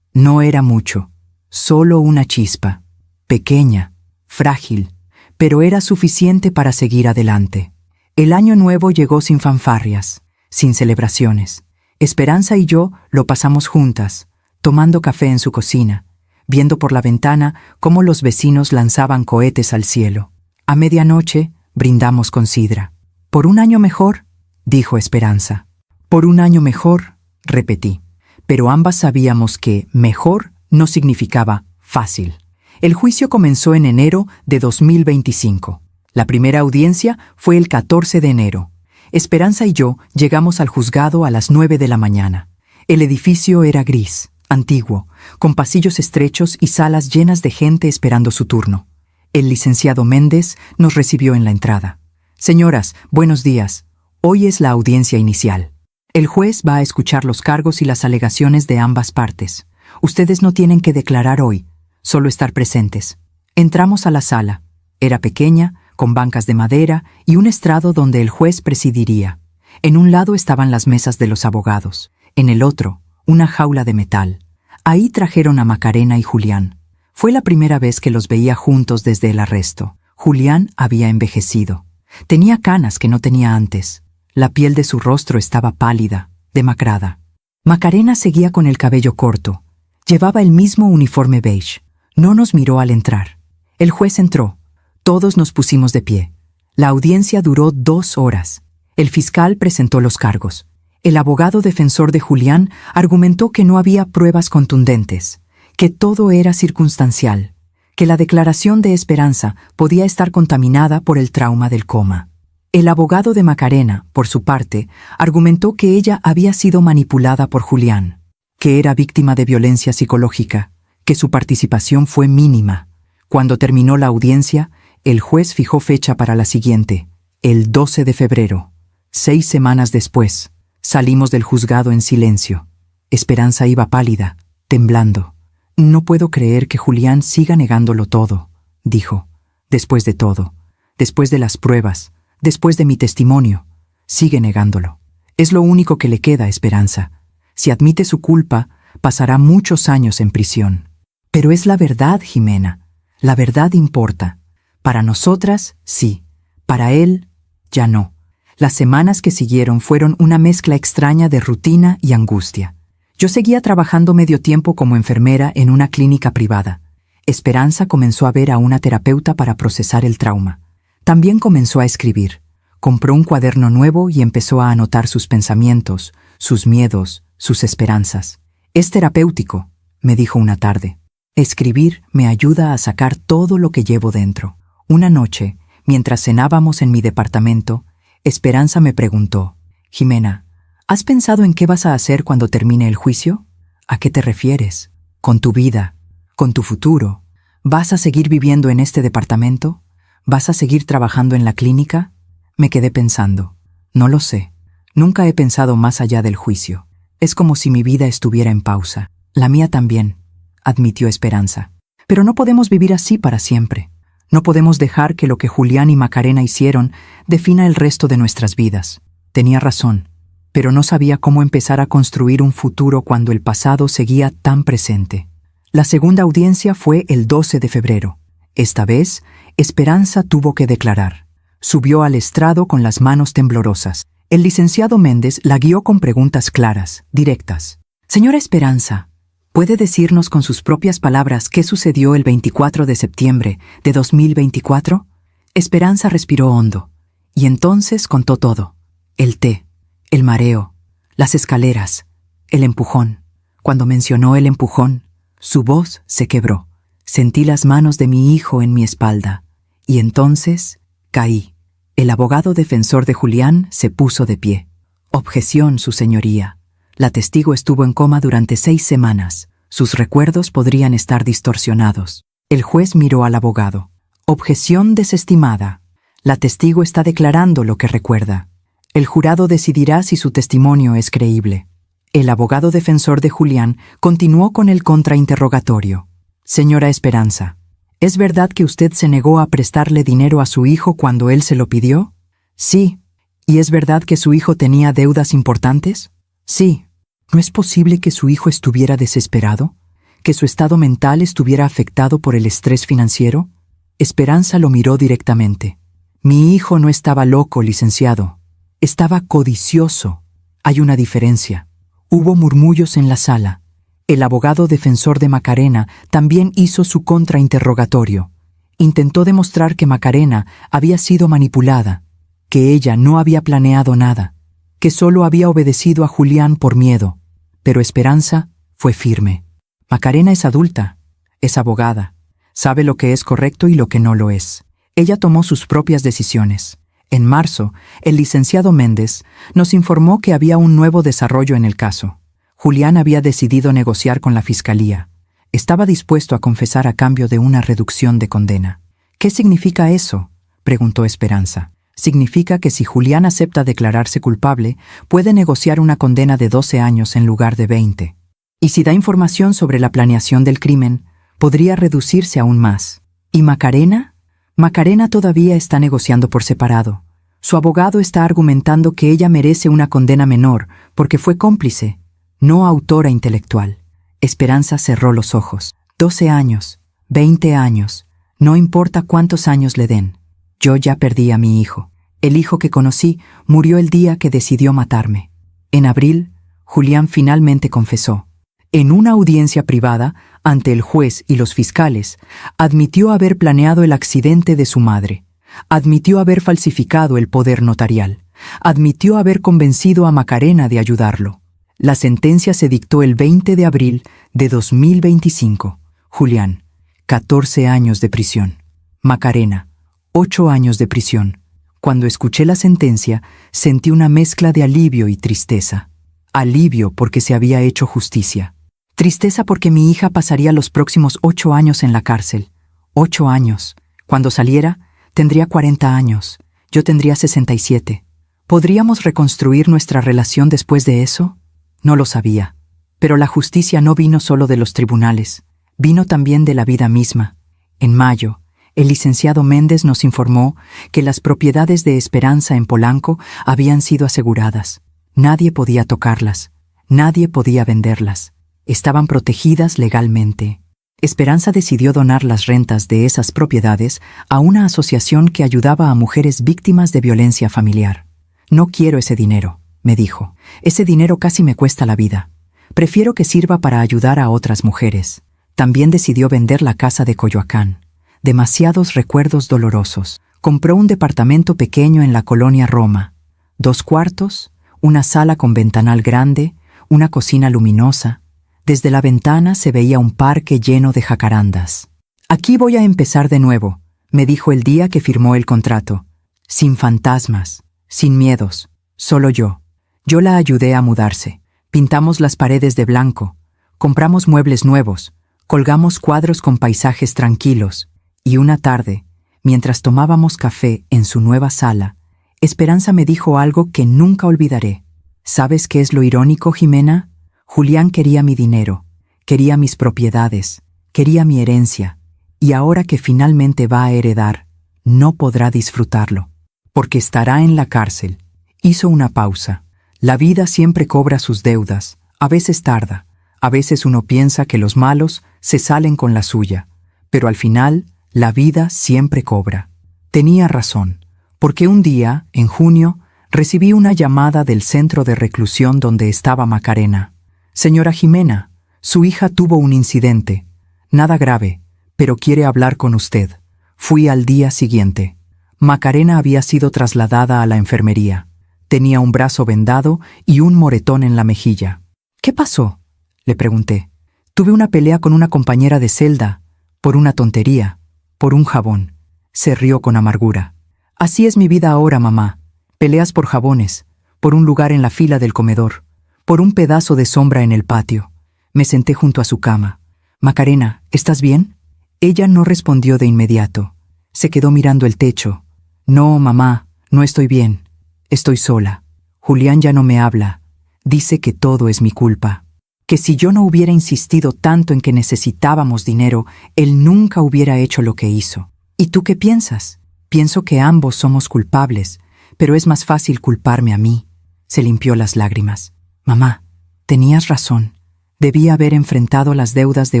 No era mucho, solo una chispa, pequeña, frágil, pero era suficiente para seguir adelante. El año nuevo llegó sin fanfarrias, sin celebraciones. Esperanza y yo lo pasamos juntas, tomando café en su cocina, viendo por la ventana cómo los vecinos lanzaban cohetes al cielo. A medianoche brindamos con sidra. «Por un año mejor», dijo Esperanza. «Por un año mejor», repetí. Pero ambas sabíamos que mejor no significaba fácil. El juicio comenzó en enero de 2025. La primera audiencia fue el 14 de enero. Esperanza y yo llegamos al juzgado a las 9 de la mañana. El edificio era gris, antiguo, con pasillos estrechos y salas llenas de gente esperando su turno. El licenciado Méndez nos recibió en la entrada. «Señoras, buenos días. Hoy es la audiencia inicial. El juez va a escuchar los cargos y las alegaciones de ambas partes. Ustedes no tienen que declarar hoy, solo estar presentes». Entramos a la sala. Era pequeña, con bancas de madera y un estrado donde el juez presidiría. En un lado estaban las mesas de los abogados, en el otro, una jaula de metal. Ahí trajeron a Macarena y Julián. Fue la primera vez que los veía juntos desde el arresto. Julián había envejecido. Tenía canas que no tenía antes. La piel de su rostro estaba pálida, demacrada. Macarena seguía con el cabello corto. Llevaba el mismo uniforme beige. No nos miró al entrar. El juez entró. Todos nos pusimos de pie. La audiencia duró 2 horas. El fiscal presentó los cargos. El abogado defensor de Julián argumentó que no había pruebas contundentes, que todo era circunstancial, que la declaración de Esperanza podía estar contaminada por el trauma del coma. El abogado de Macarena, por su parte, argumentó que ella había sido manipulada por Julián, que era víctima de violencia psicológica, que su participación fue mínima. Cuando terminó la audiencia, el juez fijó fecha para la siguiente, el 12 de febrero. 6 semanas después, salimos del juzgado en silencio. Esperanza iba pálida, temblando. «No puedo creer que Julián siga negándolo todo», dijo. «Después de todo, después de las pruebas, después de mi testimonio, sigue negándolo. Es lo único que le queda a Esperanza. Si admite su culpa, pasará muchos años en prisión». «Pero es la verdad, Jimena. La verdad importa. Para nosotras, sí. Para él, ya no». Las semanas que siguieron fueron una mezcla extraña de rutina y angustia. Yo seguía trabajando medio tiempo como enfermera en una clínica privada. Esperanza comenzó a ver a una terapeuta para procesar el trauma. También comenzó a escribir. Compró un cuaderno nuevo y empezó a anotar sus pensamientos, sus miedos, sus esperanzas. «Es terapéutico», me dijo una tarde. «Escribir me ayuda a sacar todo lo que llevo dentro». Una noche, mientras cenábamos en mi departamento, Esperanza me preguntó: «Jimena, ¿has pensado en qué vas a hacer cuando termine el juicio? ¿A qué te refieres? ¿Con tu vida? ¿Con tu futuro? ¿Vas a seguir viviendo en este departamento? ¿Vas a seguir trabajando en la clínica?» Me quedé pensando. No lo sé. Nunca he pensado más allá del juicio. Es como si mi vida estuviera en pausa. La mía también, admitió Esperanza. Pero no podemos vivir así para siempre. No podemos dejar que lo que Julián y Macarena hicieron defina el resto de nuestras vidas. Tenía razón, pero no sabía cómo empezar a construir un futuro cuando el pasado seguía tan presente. La segunda audiencia fue el 12 de febrero. Esta vez, Esperanza tuvo que declarar. Subió al estrado con las manos temblorosas. El licenciado Méndez la guió con preguntas claras, directas. «Señora Esperanza, ¿puede decirnos con sus propias palabras qué sucedió el 24 de septiembre de 2024? Esperanza respiró hondo, y entonces contó todo. El té, el mareo, las escaleras, el empujón. Cuando mencionó el empujón, su voz se quebró. Sentí las manos de mi hijo en mi espalda, y entonces caí. El abogado defensor de Julián se puso de pie. «Objeción, su señoría. La testigo estuvo en coma durante 6 semanas. Sus recuerdos podrían estar distorsionados». El juez miró al abogado. «Objeción desestimada. La testigo está declarando lo que recuerda. El jurado decidirá si su testimonio es creíble». El abogado defensor de Julián continuó con el contrainterrogatorio. «Señora Esperanza, ¿es verdad que usted se negó a prestarle dinero a su hijo cuando él se lo pidió?» «Sí». «¿Y es verdad que su hijo tenía deudas importantes?» «Sí». ¿No es posible que su hijo estuviera desesperado? ¿Que su estado mental estuviera afectado por el estrés financiero?» Esperanza lo miró directamente. «Mi hijo no estaba loco, licenciado. Estaba codicioso. Hay una diferencia». Hubo murmullos en la sala. El abogado defensor de Macarena también hizo su contrainterrogatorio. Intentó demostrar que Macarena había sido manipulada, que ella no había planeado nada, que solo había obedecido a Julián por miedo. Pero Esperanza fue firme. Macarena es adulta, es abogada, sabe lo que es correcto y lo que no lo es. Ella tomó sus propias decisiones. En marzo, el licenciado Méndez nos informó que había un nuevo desarrollo en el caso. Julián había decidido negociar con la fiscalía. Estaba dispuesto a confesar a cambio de una reducción de condena. «¿Qué significa eso?», preguntó Esperanza. «Significa que si Julián acepta declararse culpable, puede negociar una condena de 12 años en lugar de 20. Y si da información sobre la planeación del crimen, podría reducirse aún más. ¿Y Macarena? Macarena todavía está negociando por separado. Su abogado está argumentando que ella merece una condena menor porque fue cómplice, no autora intelectual». Esperanza cerró los ojos. 12 años, 20 años, no importa cuántos años le den. Yo ya perdí a mi hijo. El hijo que conocí murió el día que decidió matarme. En abril, Julián finalmente confesó. En una audiencia privada, ante el juez y los fiscales, admitió haber planeado el accidente de su madre, admitió haber falsificado el poder notarial, admitió haber convencido a Macarena de ayudarlo. La sentencia se dictó el 20 de abril de 2025. Julián, 14 años de prisión. Macarena, 8 años de prisión. Cuando escuché la sentencia, sentí una mezcla de alivio y tristeza. Alivio porque se había hecho justicia. Tristeza porque mi hija pasaría los próximos 8 años en la cárcel. 8 años. Cuando saliera, tendría 40 años. Yo tendría 67. ¿Podríamos reconstruir nuestra relación después de eso? No lo sabía. Pero la justicia no vino solo de los tribunales. Vino también de la vida misma. En mayo, el licenciado Méndez nos informó que las propiedades de Esperanza en Polanco habían sido aseguradas. Nadie podía tocarlas. Nadie podía venderlas. Estaban protegidas legalmente. Esperanza decidió donar las rentas de esas propiedades a una asociación que ayudaba a mujeres víctimas de violencia familiar. No quiero ese dinero, me dijo. Ese dinero casi me cuesta la vida. Prefiero que sirva para ayudar a otras mujeres. También decidió vender la casa de Coyoacán. Demasiados recuerdos dolorosos. Compró un departamento pequeño en la colonia Roma. 2 cuartos, una sala con ventanal grande, una cocina luminosa. Desde la ventana se veía un parque lleno de jacarandas. Aquí voy a empezar de nuevo, me dijo el día que firmó el contrato. Sin fantasmas, sin miedos, solo yo. Yo la ayudé a mudarse. Pintamos las paredes de blanco, compramos muebles nuevos, colgamos cuadros con paisajes tranquilos. Y una tarde, mientras tomábamos café en su nueva sala, Esperanza me dijo algo que nunca olvidaré. ¿Sabes qué es lo irónico, Jimena? Julián quería mi dinero, quería mis propiedades, quería mi herencia, y ahora que finalmente va a heredar, no podrá disfrutarlo, porque estará en la cárcel. Hizo una pausa. La vida siempre cobra sus deudas, a veces tarda, a veces uno piensa que los malos se salen con la suya, pero al final, la vida siempre cobra. Tenía razón, porque un día, en junio, recibí una llamada del centro de reclusión donde estaba Macarena. Señora Jimena, su hija tuvo un incidente. Nada grave, pero quiere hablar con usted. Fui al día siguiente. Macarena había sido trasladada a la enfermería. Tenía un brazo vendado y un moretón en la mejilla. ¿Qué pasó?, le pregunté. Tuve una pelea con una compañera de celda, por una tontería, por un jabón. Se rió con amargura. Así es mi vida ahora, mamá. Peleas por jabones, por un lugar en la fila del comedor, por un pedazo de sombra en el patio. Me senté junto a su cama. Macarena, ¿estás bien? Ella no respondió de inmediato. Se quedó mirando el techo. No, mamá, no estoy bien. Estoy sola. Julián ya no me habla. Dice que todo es mi culpa. Que si yo no hubiera insistido tanto en que necesitábamos dinero, él nunca hubiera hecho lo que hizo. ¿Y tú qué piensas? Pienso que ambos somos culpables, pero es más fácil culparme a mí. Se limpió las lágrimas. Mamá, tenías razón. Debía haber enfrentado las deudas de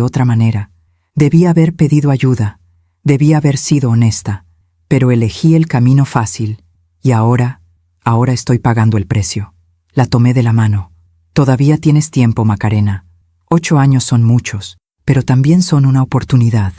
otra manera. Debía haber pedido ayuda. Debía haber sido honesta. Pero elegí el camino fácil. Y ahora estoy pagando el precio. La tomé de la mano. Todavía tienes tiempo, Macarena. 8 años son muchos, pero también son una oportunidad.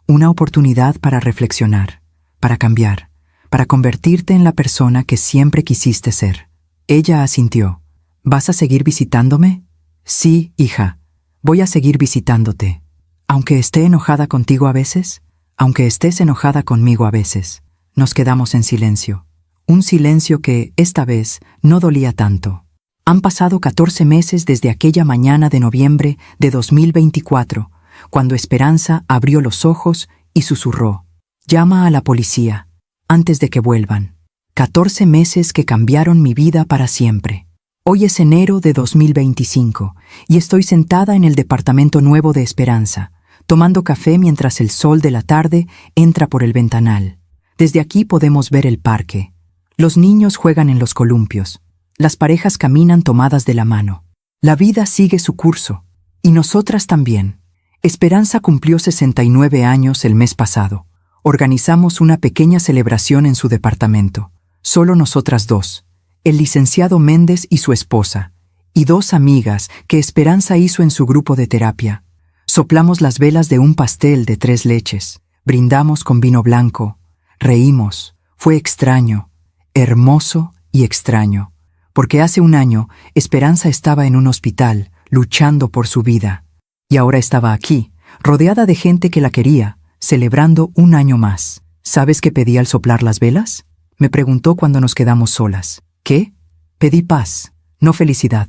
Una oportunidad para reflexionar, para cambiar, para convertirte en la persona que siempre quisiste ser. Ella asintió. ¿Vas a seguir visitándome? Sí, hija. Voy a seguir visitándote. Aunque esté enojada contigo a veces, aunque estés enojada conmigo a veces. Nos quedamos en silencio. Un silencio que, esta vez, no dolía tanto. Han pasado 14 meses desde aquella mañana de noviembre de 2024, cuando Esperanza abrió los ojos y susurró: «Llama a la policía, antes de que vuelvan». 14 meses que cambiaron mi vida para siempre. Hoy es enero de 2025 y estoy sentada en el departamento nuevo de Esperanza, tomando café mientras el sol de la tarde entra por el ventanal. Desde aquí podemos ver el parque. Los niños juegan en los columpios. Las parejas caminan tomadas de la mano. La vida sigue su curso. Y nosotras también. Esperanza cumplió 69 años el mes pasado. Organizamos una pequeña celebración en su departamento. Solo nosotras dos. El licenciado Méndez y su esposa. y 2 amigas que Esperanza hizo en su grupo de terapia. Soplamos las velas de un pastel de 3 leches, brindamos con vino blanco, reímos. Fue extraño, hermoso y extraño, porque hace un año Esperanza estaba en un hospital, luchando por su vida, y ahora estaba aquí, rodeada de gente que la quería, celebrando un año más. ¿Sabes qué pedí al soplar las velas? Me preguntó cuando nos quedamos solas. ¿Qué? Pedí paz, no felicidad,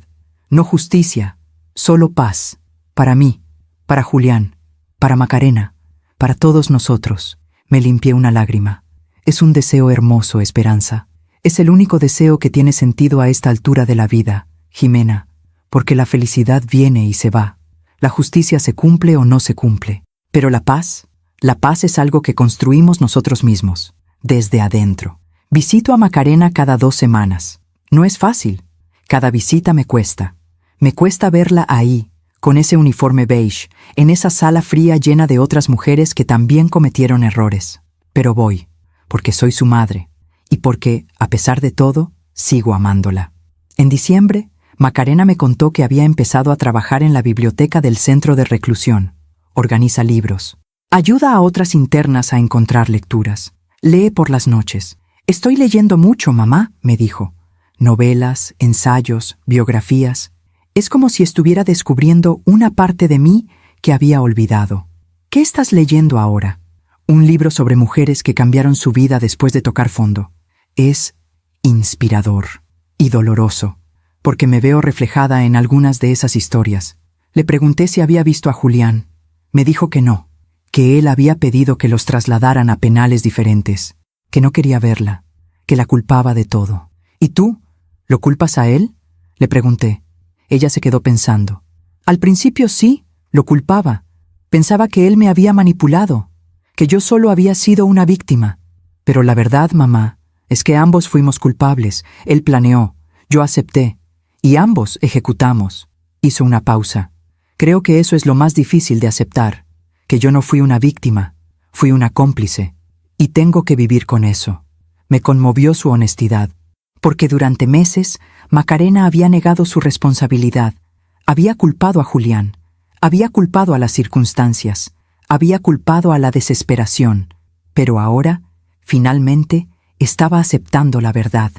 no justicia, solo paz, para mí, para Julián, para Macarena, para todos nosotros. Me limpié una lágrima. Es un deseo hermoso, Esperanza. Es el único deseo que tiene sentido a esta altura de la vida, Jimena, porque la felicidad viene y se va. La justicia se cumple o no se cumple. Pero la paz es algo que construimos nosotros mismos, desde adentro. Visito a Macarena cada 2 semanas. No es fácil. Cada visita me cuesta. Me cuesta verla ahí, con ese uniforme beige, en esa sala fría llena de otras mujeres que también cometieron errores. Pero voy, porque soy su madre, y porque, a pesar de todo, sigo amándola. En diciembre, Macarena me contó que había empezado a trabajar en la biblioteca del centro de reclusión. Organiza libros. Ayuda a otras internas a encontrar lecturas. Lee por las noches. Estoy leyendo mucho, mamá, me dijo. Novelas, ensayos, biografías. Es como si estuviera descubriendo una parte de mí que había olvidado. ¿Qué estás leyendo ahora? Un libro sobre mujeres que cambiaron su vida después de tocar fondo. Es inspirador y doloroso, porque me veo reflejada en algunas de esas historias. Le pregunté si había visto a Julián. Me dijo que no, que él había pedido que los trasladaran a penales diferentes, que no quería verla, que la culpaba de todo. ¿Y tú? ¿Lo culpas a él? Le pregunté. Ella se quedó pensando. Al principio sí, lo culpaba. Pensaba que él me había manipulado, que yo solo había sido una víctima. Pero la verdad, mamá, es que ambos fuimos culpables. Él planeó, yo acepté, y ambos ejecutamos. Hizo una pausa. Creo que eso es lo más difícil de aceptar, que yo no fui una víctima, fui una cómplice, y tengo que vivir con eso. Me conmovió su honestidad, porque durante meses Macarena había negado su responsabilidad, había culpado a Julián, había culpado a las circunstancias, había culpado a la desesperación, pero ahora, finalmente, estaba aceptando la verdad.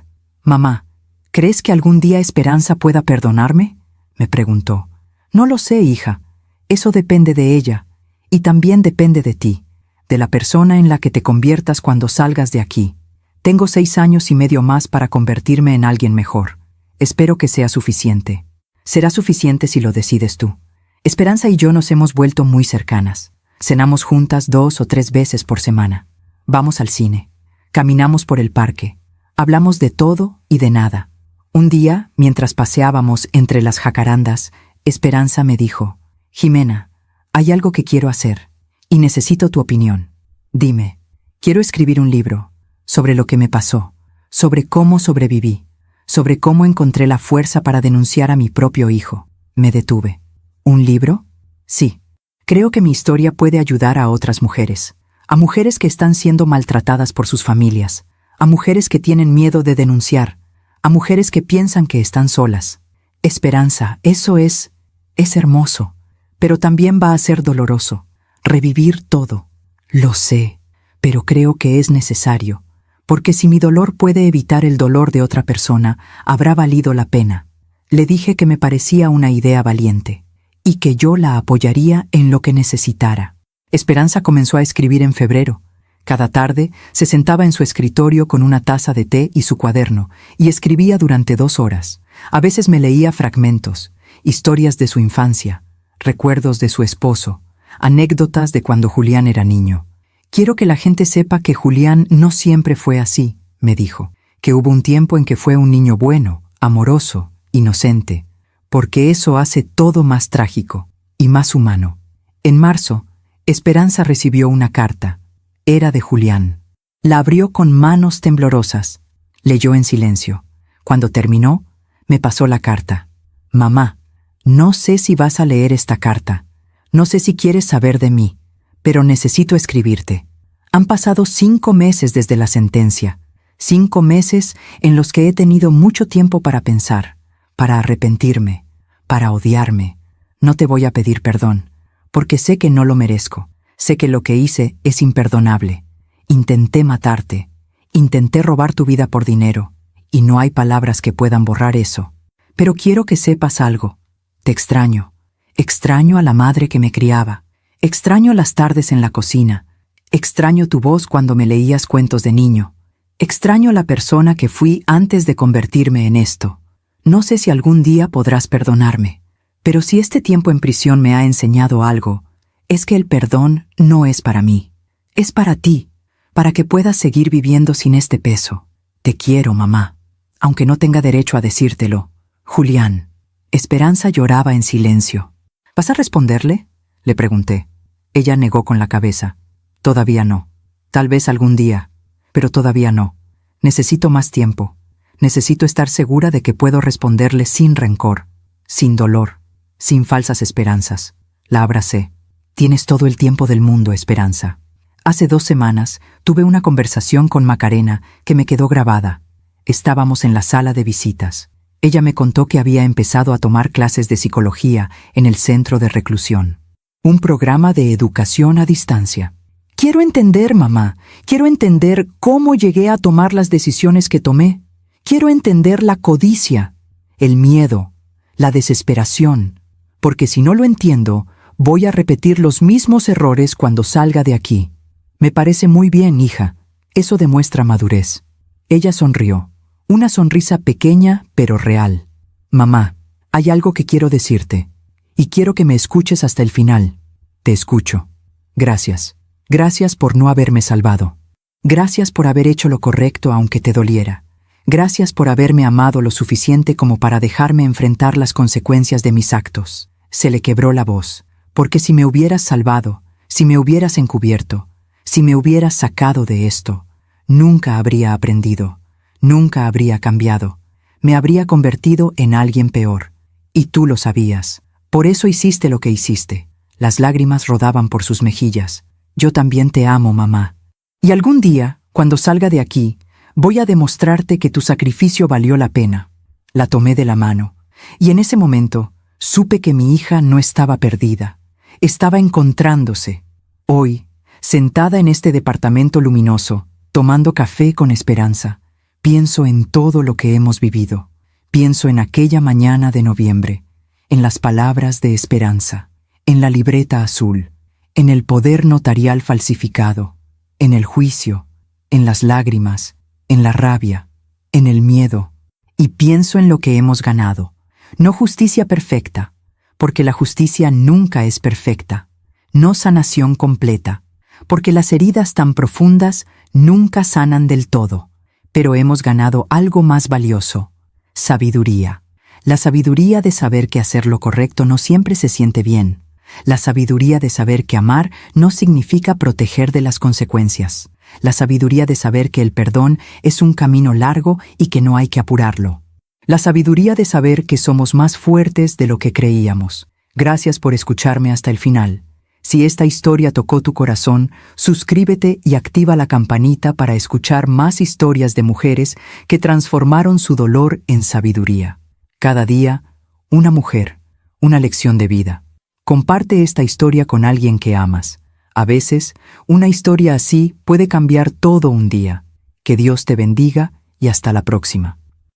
Mamá, ¿crees que algún día Esperanza pueda perdonarme? Me preguntó. No lo sé, hija. Eso depende de ella, y también depende de ti, de la persona en la que te conviertas cuando salgas de aquí. Tengo 6 años y medio más para convertirme en alguien mejor. Espero que sea suficiente. Será suficiente si lo decides tú. Esperanza y yo nos hemos vuelto muy cercanas. Cenamos juntas 2 o 3 veces por semana. Vamos al cine. Caminamos por el parque. Hablamos de todo y de nada. Un día, mientras paseábamos entre las jacarandas, Esperanza me dijo, Jimena, hay algo que quiero hacer, y necesito tu opinión. Dime, quiero escribir un libro sobre lo que me pasó, sobre cómo sobreviví, sobre cómo encontré la fuerza para denunciar a mi propio hijo. Me detuve. ¿Un libro? Sí. Creo que mi historia puede ayudar a otras mujeres, a mujeres que están siendo maltratadas por sus familias, a mujeres que tienen miedo de denunciar, a mujeres que piensan que están solas. Esperanza, eso es hermoso, pero también va a ser doloroso. Revivir todo. Lo sé, pero creo que es necesario, porque si mi dolor puede evitar el dolor de otra persona, habrá valido la pena. Le dije que me parecía una idea valiente, y que yo la apoyaría en lo que necesitara. Esperanza comenzó a escribir en febrero. Cada tarde se sentaba en su escritorio con una taza de té y su cuaderno, y escribía durante 2 horas. A veces me leía fragmentos, historias de su infancia, recuerdos de su esposo, anécdotas de cuando Julián era niño. Quiero que la gente sepa que Julián no siempre fue así, me dijo, que hubo un tiempo en que fue un niño bueno, amoroso, inocente, porque eso hace todo más trágico y más humano. En marzo, Esperanza recibió una carta. Era de Julián. La abrió con manos temblorosas. Leyó en silencio. Cuando terminó, me pasó la carta. Mamá, no sé si vas a leer esta carta. No sé si quieres saber de mí, pero necesito escribirte. Han pasado 5 meses desde la sentencia. 5 meses en los que he tenido mucho tiempo para pensar, para arrepentirme, para odiarme. No te voy a pedir perdón, porque sé que no lo merezco. Sé que lo que hice es imperdonable. Intenté matarte, intenté robar tu vida por dinero, y no hay palabras que puedan borrar eso. Pero quiero que sepas algo. Te extraño. Extraño a la madre que me criaba. Extraño las tardes en la cocina. Extraño tu voz cuando me leías cuentos de niño. Extraño la persona que fui antes de convertirme en esto. No sé si algún día podrás perdonarme, pero si este tiempo en prisión me ha enseñado algo, es que el perdón no es para mí. Es para ti, para que puedas seguir viviendo sin este peso. Te quiero, mamá, aunque no tenga derecho a decírtelo. Julián. Esperanza lloraba en silencio. ¿Vas a responderle?, le pregunté. Ella negó con la cabeza. Todavía no. Tal vez algún día, pero todavía no. Necesito más tiempo. Necesito estar segura de que puedo responderle sin rencor, sin dolor, sin falsas esperanzas. La abracé. Tienes todo el tiempo del mundo, Esperanza. Hace 2 semanas tuve una conversación con Macarena que me quedó grabada. Estábamos en la sala de visitas. Ella me contó que había empezado a tomar clases de psicología en el centro de reclusión. Un programa de educación a distancia. Quiero entender, mamá. Quiero entender cómo llegué a tomar las decisiones que tomé. Quiero entender la codicia, el miedo, la desesperación. Porque si no lo entiendo, voy a repetir los mismos errores cuando salga de aquí. Me parece muy bien, hija. Eso demuestra madurez. Ella sonrió. Una sonrisa pequeña pero real. Mamá, hay algo que quiero decirte, y quiero que me escuches hasta el final. Te escucho. Gracias. Gracias por no haberme salvado. Gracias por haber hecho lo correcto aunque te doliera. Gracias por haberme amado lo suficiente como para dejarme enfrentar las consecuencias de mis actos. Se le quebró la voz, porque si me hubieras salvado, si me hubieras encubierto, si me hubieras sacado de esto, nunca habría aprendido. Nunca habría cambiado. Me habría convertido en alguien peor. Y tú lo sabías. Por eso hiciste lo que hiciste. Las lágrimas rodaban por sus mejillas. Yo también te amo, mamá. Y algún día, cuando salga de aquí, voy a demostrarte que tu sacrificio valió la pena. La tomé de la mano. Y en ese momento, supe que mi hija no estaba perdida. Estaba encontrándose. Hoy, sentada en este departamento luminoso, tomando café con Esperanza, pienso en todo lo que hemos vivido. Pienso en aquella mañana de noviembre, en las palabras de Esperanza, en la libreta azul, en el poder notarial falsificado, en el juicio, en las lágrimas, en la rabia, en el miedo. Y pienso en lo que hemos ganado. No justicia perfecta, porque la justicia nunca es perfecta. No sanación completa, porque las heridas tan profundas nunca sanan del todo. Pero hemos ganado algo más valioso: sabiduría. La sabiduría de saber que hacer lo correcto no siempre se siente bien. La sabiduría de saber que amar no significa proteger de las consecuencias. La sabiduría de saber que el perdón es un camino largo y que no hay que apurarlo. La sabiduría de saber que somos más fuertes de lo que creíamos. Gracias por escucharme hasta el final. Si esta historia tocó tu corazón, suscríbete y activa la campanita para escuchar más historias de mujeres que transformaron su dolor en sabiduría. Cada día, una mujer, una lección de vida. Comparte esta historia con alguien que amas. A veces, una historia así puede cambiar todo un día. Que Dios te bendiga y hasta la próxima.